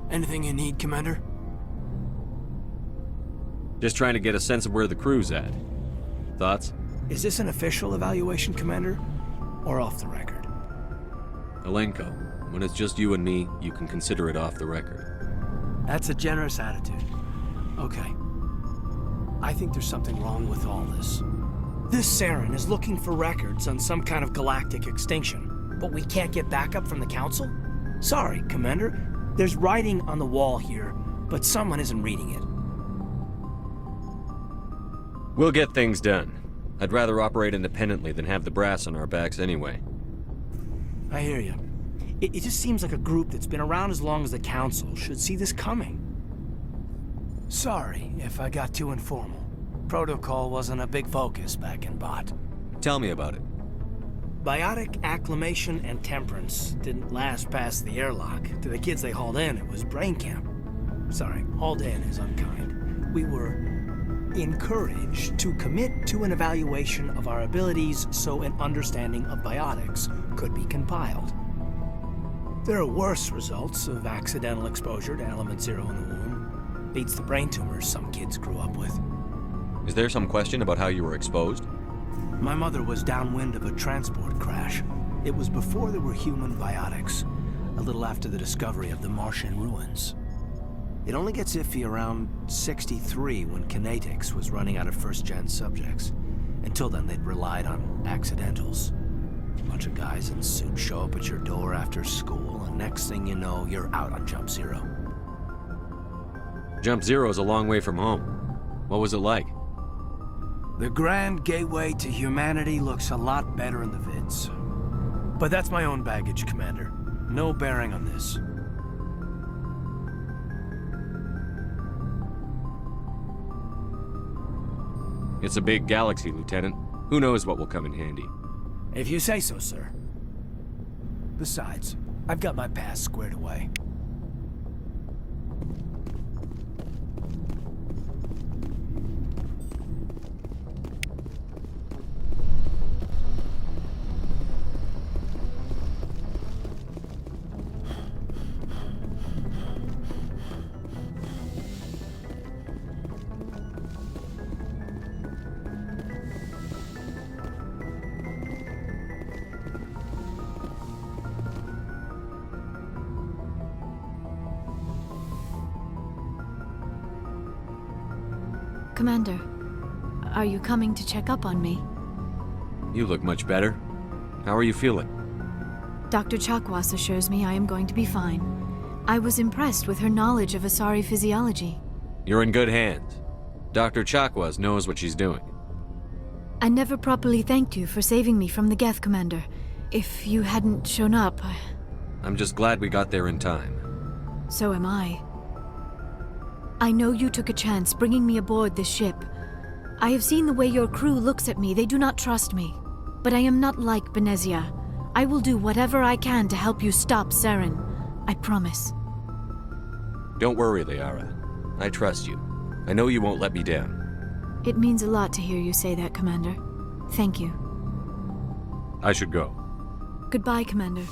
Anything you need, Commander? Just trying to get a sense of where the crew's at. Thoughts? Is this an official evaluation, Commander? Or off the record? Alenko, when it's just you and me, you can consider it off the record. That's a generous attitude. Okay. I think there's something wrong with all this. This Charon is looking for records on some kind of galactic extinction, but we can't get backup from the Council? Sorry, Commander. There's writing on the wall here, but someone isn't reading it. We'll get things done. I'd rather operate independently than have the brass on our backs anyway. I hear you. It just seems like a group that's been around as long as the Council should see this coming. Sorry if I got too informal. Protocol wasn't a big focus back in Bot. Tell me about it. Biotic acclimation and temperance didn't last past the airlock. To the kids they hauled in, it was brain camp. Sorry, hauled in is unkind. We were encouraged to commit to an evaluation of our abilities so an understanding of biotics could be compiled. There are worse results of accidental exposure to element 0 in the womb. Beats the brain tumors some kids grew up with. Is there some question about how you were exposed? My mother was downwind of a transport crash. It was before there were human biotics, a little after the discovery of the Martian ruins. It only gets iffy around 63 when kinetics was running out of first-gen subjects. Until then, they'd relied on accidentals. A bunch of guys in suits show up at your door after school, and next thing you know, you're out on Jump Zero. Jump Zero is a long way from home. What was it like? The grand gateway to humanity looks a lot better in the vids. But that's my own baggage, Commander. No bearing on this. It's a big galaxy, Lieutenant. Who knows what will come in handy? If you say so, sir. Besides, I've got my past squared away. Commander, are you coming to check up on me? You look much better. How are you feeling? Dr. Chakwas assures me I am going to be fine. I was impressed with her knowledge of asari physiology. You're in good hands. Dr. Chakwas knows what she's doing. I never properly thanked you for saving me from the Geth, Commander. If you hadn't shown up, I'm just glad we got there in time. So am I. I know you took a chance bringing me aboard this ship. I have seen the way your crew looks at me. They do not trust me. But I am not like Benezia. I will do whatever I can to help you stop Charon. I promise. Don't worry, Liara. I trust you. I know you won't let me down. It means a lot to hear you say that, Commander. Thank you. I should go. Goodbye, Commander.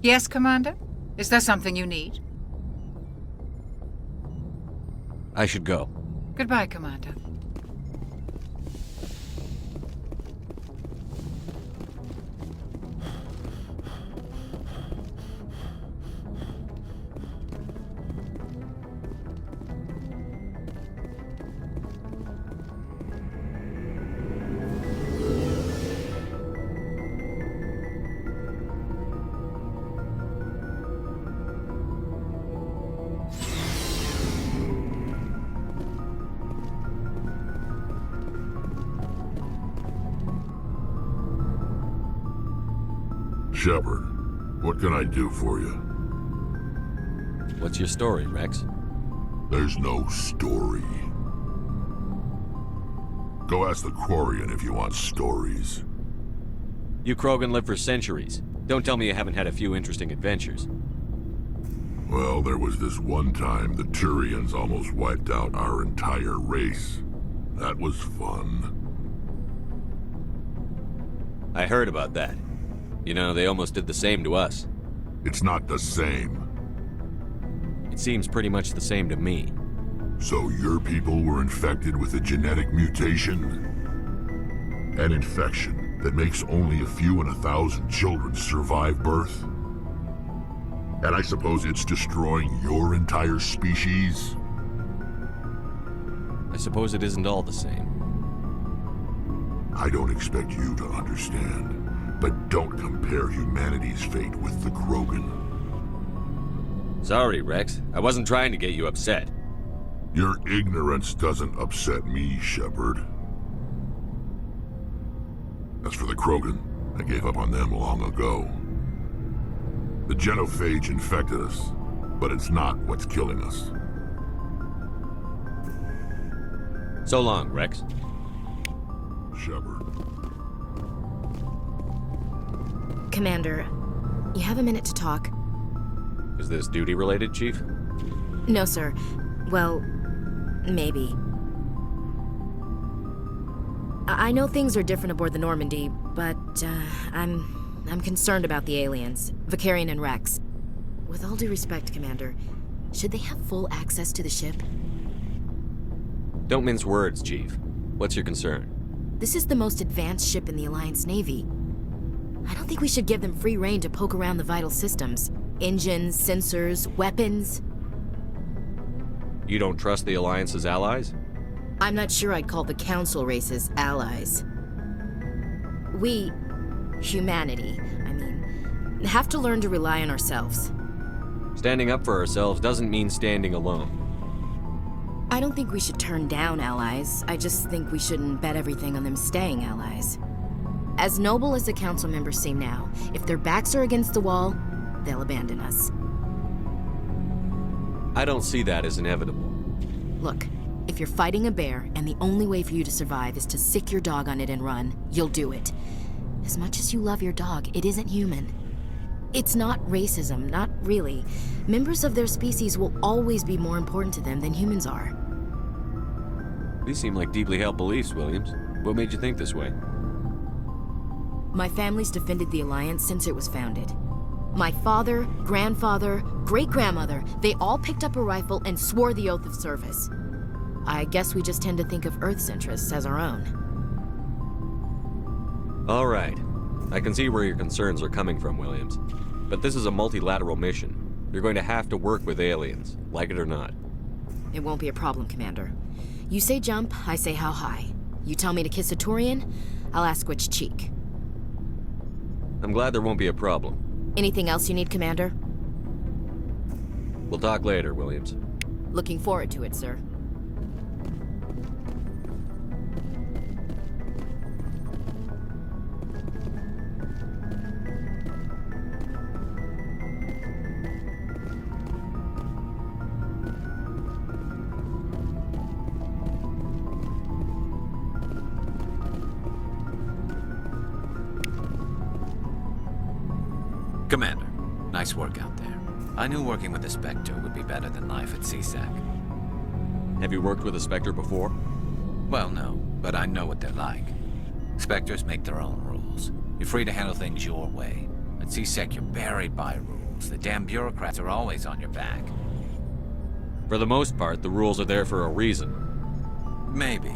Yes, Commander? Is there something you need? I should go. Goodbye, Commander. Shepard, what can I do for you? What's your story, Rex? There's no story. Go ask the Quarian if you want stories. You Krogan lived for centuries. Don't tell me you haven't had a few interesting adventures. Well, there was this one time the Turians almost wiped out our entire race. That was fun. I heard about that. You know, they almost did the same to us. It's not the same. It seems pretty much the same to me. So your people were infected with a genetic mutation? An infection that makes only a few in 1,000 children survive birth? And I suppose it's destroying your entire species? I suppose it isn't all the same. I don't expect you to understand, but don't compare humanity's fate with the Krogan. Sorry, Rex. I wasn't trying to get you upset. Your ignorance doesn't upset me, Shepard. As for the Krogan, I gave up on them long ago. The genophage infected us, but it's not what's killing us. So long, Rex. Shepard. Commander, you have a minute to talk? Is this duty-related, Chief? No, sir. Well, maybe. I know things are different aboard the Normandy, but I'm concerned about the aliens, Vicarian and Rex. With all due respect, Commander, should they have full access to the ship? Don't mince words, Chief. What's your concern? This is the most advanced ship in the Alliance Navy. I don't think we should give them free rein to poke around the vital systems. Engines, sensors, weapons. You don't trust the Alliance's allies? I'm not sure I'd call the Council races allies. We, humanity, have to learn to rely on ourselves. Standing up for ourselves doesn't mean standing alone. I don't think we should turn down allies. I just think we shouldn't bet everything on them staying allies. As noble as the Council members seem now, if their backs are against the wall, they'll abandon us. I don't see that as inevitable. Look, if you're fighting a bear and the only way for you to survive is to sick your dog on it and run, you'll do it. As much as you love your dog, it isn't human. It's not racism, not really. Members of their species will always be more important to them than humans are. These seem like deeply held beliefs, Williams. What made you think this way? My family's defended the Alliance since it was founded. My father, grandfather, great-grandmother, they all picked up a rifle and swore the oath of service. I guess we just tend to think of Earth's interests as our own. All right. I can see where your concerns are coming from, Williams. But this is a multilateral mission. You're going to have to work with aliens, like it or not. It won't be a problem, Commander. You say jump, I say how high. You tell me to kiss a Turian, I'll ask which cheek. I'm glad there won't be a problem. Anything else you need, Commander? We'll talk later, Williams. Looking forward to it, sir. Commander, nice work out there. I knew working with the Spectre would be better than life at CSEC. Have you worked with a Spectre before? Well, no, but I know what they're like. Spectres make their own rules. You're free to handle things your way. At CSEC, you're buried by rules. The damn bureaucrats are always on your back. For the most part, the rules are there for a reason. Maybe.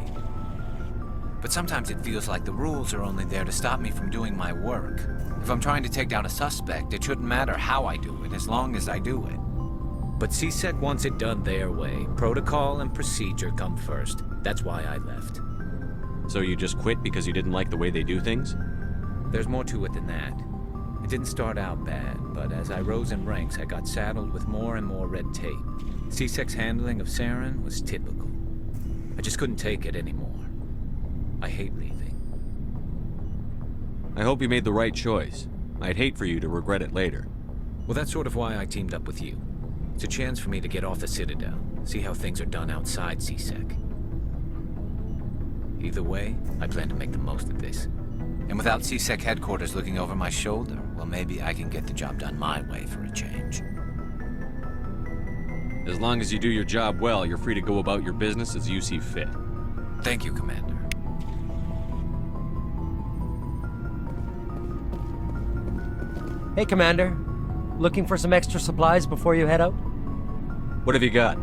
But sometimes it feels like the rules are only there to stop me from doing my work. If I'm trying to take down a suspect, it shouldn't matter how I do it, as long as I do it. But CSEC wants it done their way. Protocol and procedure come first. That's why I left. So you just quit because you didn't like the way they do things? There's more to it than that. It didn't start out bad, but as I rose in ranks, I got saddled with more and more red tape. CSEC's handling of Charon was typical. I just couldn't take it anymore. I hate leaving. I hope you made the right choice. I'd hate for you to regret it later. Well, that's sort of why I teamed up with you. It's a chance for me to get off the Citadel, see how things are done outside CSEC. Either way, I plan to make the most of this. And without CSEC headquarters looking over my shoulder, well, maybe I can get the job done my way for a change. As long as you do your job well, you're free to go about your business as you see fit. Thank you, Commander. Hey, Commander. Looking for some extra supplies before you head out? What have you got?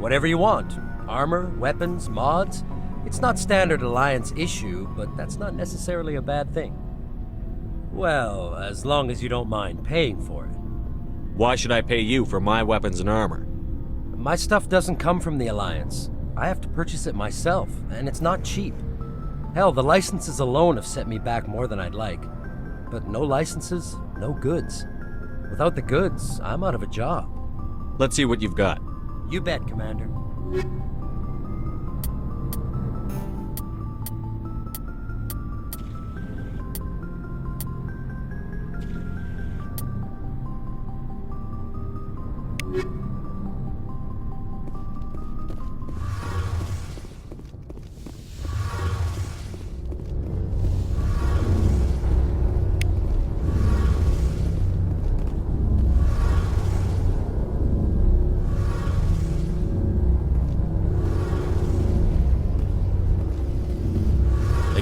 Whatever you want. Armor, weapons, mods. It's not standard Alliance issue, but that's not necessarily a bad thing. Well, as long as you don't mind paying for it. Why should I pay you for my weapons and armor? My stuff doesn't come from the Alliance. I have to purchase it myself, and it's not cheap. Hell, the licenses alone have set me back more than I'd like. But no licenses, no goods. Without the goods, I'm out of a job. Let's see what you've got. You bet, Commander.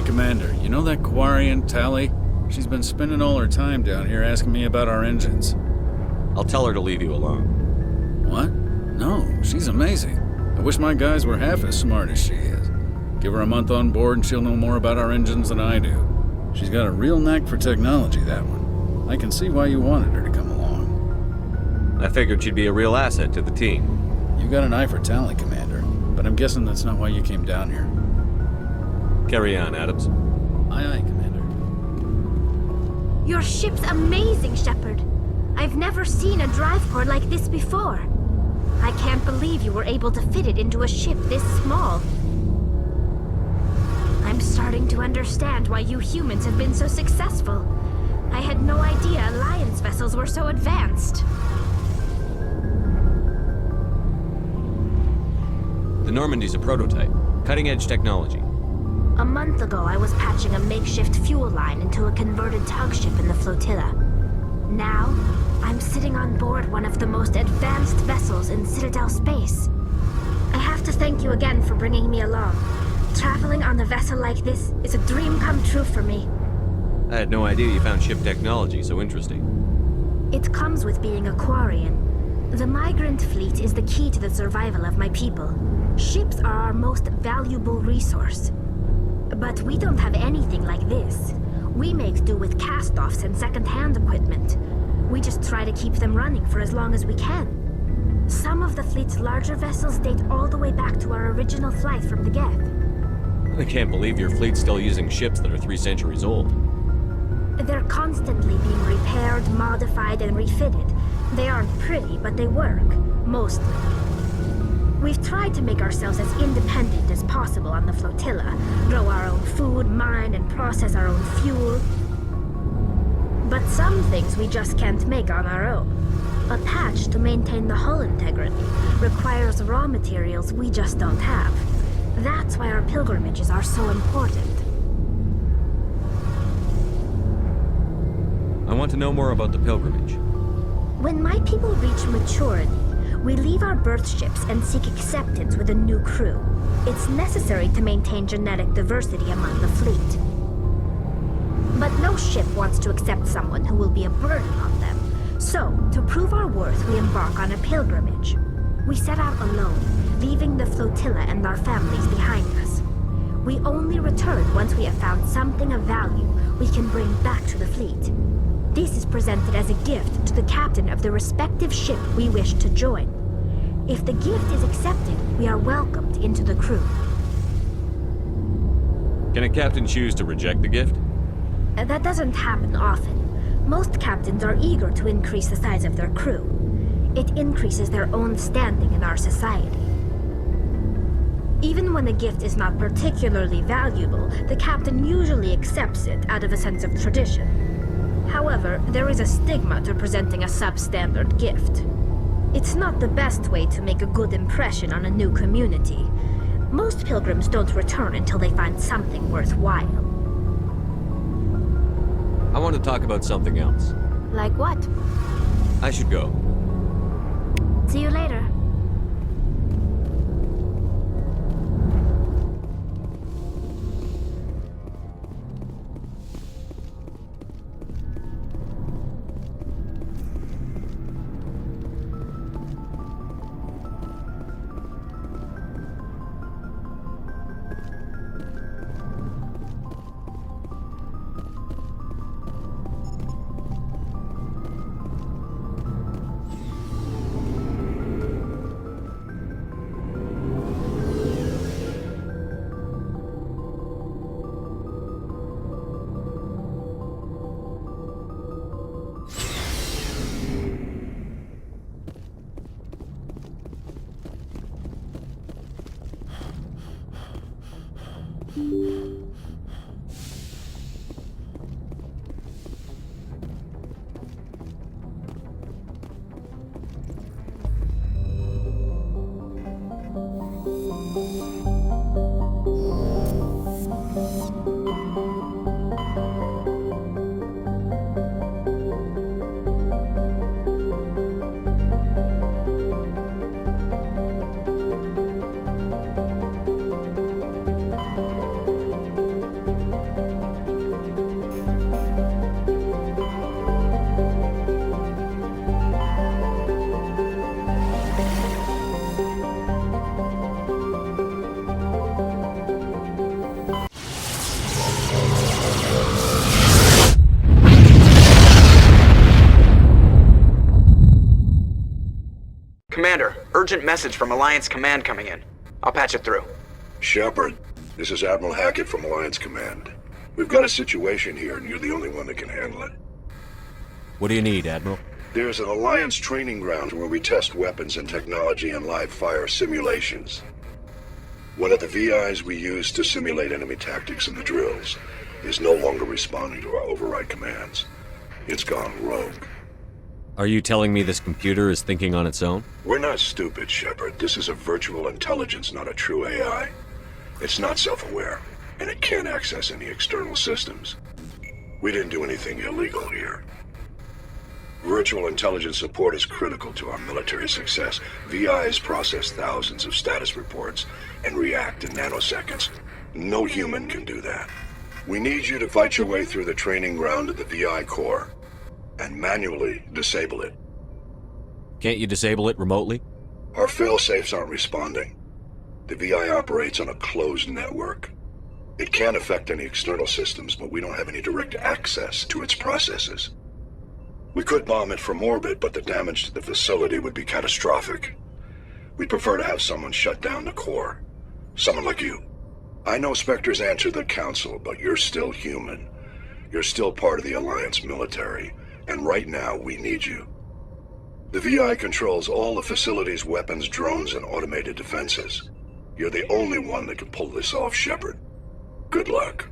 Commander, you know that Quarian, Tally? She's been spending all her time down here asking me about our engines. I'll tell her to leave you alone. What? No, she's amazing. I wish my guys were half as smart as she is. Give her a month on board and she'll know more about our engines than I do. She's got a real knack for technology, that one. I can see why you wanted her to come along. I figured she'd be a real asset to the team. You got an eye for Tally, Commander, but I'm guessing that's not why you came down here. Carry on, Adams. Aye, aye, Commander. Your ship's amazing, Shepard. I've never seen a drive core like this before. I can't believe you were able to fit it into a ship this small. I'm starting to understand why you humans have been so successful. I had no idea Alliance vessels were so advanced. The Normandy's a prototype. Cutting-edge technology. A month ago, I was patching a makeshift fuel line into a converted tug ship in the flotilla. Now, I'm sitting on board one of the most advanced vessels in Citadel space. I have to thank you again for bringing me along. Traveling on a vessel like this is a dream come true for me. I had no idea you found ship technology so interesting. It comes with being a Quarian. The migrant fleet is the key to the survival of my people. Ships are our most valuable resource. But we don't have anything like this. We make do with cast-offs and second-hand equipment. We just try to keep them running for as long as we can. Some of the fleet's larger vessels date all the way back to our original flight from the Geth. I can't believe your fleet's still using ships that are 3 centuries old. They're constantly being repaired, modified, and refitted. They aren't pretty, but they work. Mostly. We've tried to make ourselves as independent as possible on the flotilla, grow our own food, mine, and process our own fuel. But some things we just can't make on our own. A patch to maintain the hull integrity requires raw materials we just don't have. That's why our pilgrimages are so important. I want to know more about the pilgrimage. When my people reach maturity, we leave our birth ships and seek acceptance with a new crew. It's necessary to maintain genetic diversity among the fleet. But no ship wants to accept someone who will be a burden on them. So, to prove our worth, we embark on a pilgrimage. We set out alone, leaving the flotilla and our families behind us. We only return once we have found something of value we can bring back to the fleet. This is presented as a gift to the captain of the respective ship we wish to join. If the gift is accepted, we are welcomed into the crew. Can a captain choose to reject the gift? That doesn't happen often. Most captains are eager to increase the size of their crew. It increases their own standing in our society. Even when a gift is not particularly valuable, the captain usually accepts it out of a sense of tradition. However, there is a stigma to presenting a substandard gift. It's not the best way to make a good impression on a new community. Most pilgrims don't return until they find something worthwhile. I want to talk about something else. Like what? I should go. See you later. Commander, urgent message from Alliance Command coming in. I'll patch it through. Shepard, this is Admiral Hackett from Alliance Command. We've got a situation here, and you're the only one that can handle it. What do you need, Admiral? There's an Alliance training ground where we test weapons and technology in live-fire simulations. One of the VIs we use to simulate enemy tactics in the drills is no longer responding to our override commands. It's gone rogue. Are you telling me this computer is thinking on its own? We're not stupid, Shepard. This is a virtual intelligence, not a true AI. It's not self-aware, and it can't access any external systems. We didn't do anything illegal here. Virtual intelligence support is critical to our military success. VIs process thousands of status reports and react in nanoseconds. No human can do that. We need you to fight your way through the training ground of the VI core and manually disable it. Can't you disable it remotely? Our fail-safes aren't responding. The VI operates on a closed network. It can affect any external systems, but we don't have any direct access to its processes. We could bomb it from orbit, but the damage to the facility would be catastrophic. We'd prefer to have someone shut down the core. Someone like you. I know Spectres answer the Council, but you're still human. You're still part of the Alliance military, and right now we need you. The VI controls all the facility's weapons, drones, and automated defenses. You're the only one that can pull this off, Shepard. Good luck.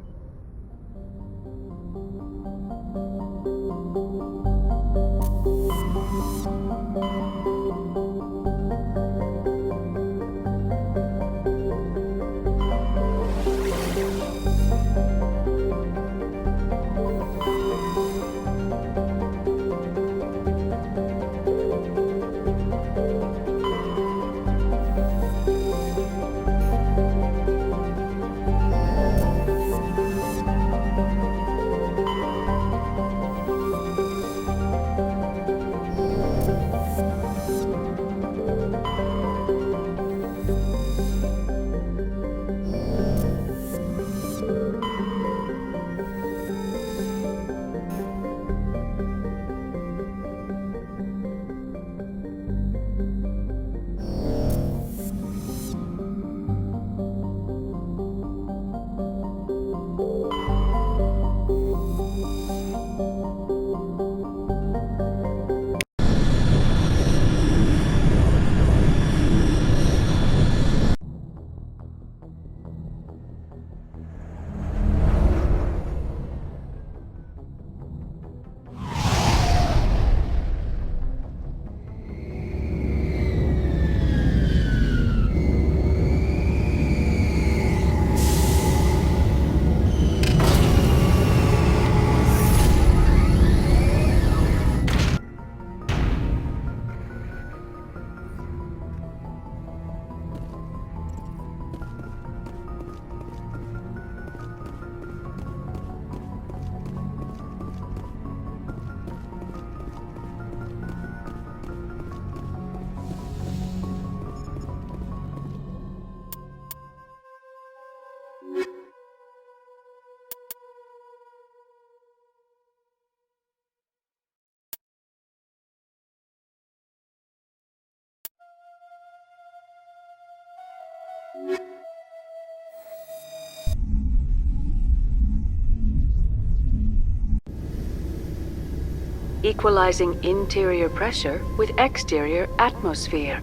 Equalizing interior pressure with exterior atmosphere.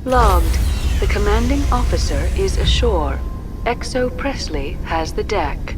Logged. The commanding officer is ashore. Exo Presley has the deck.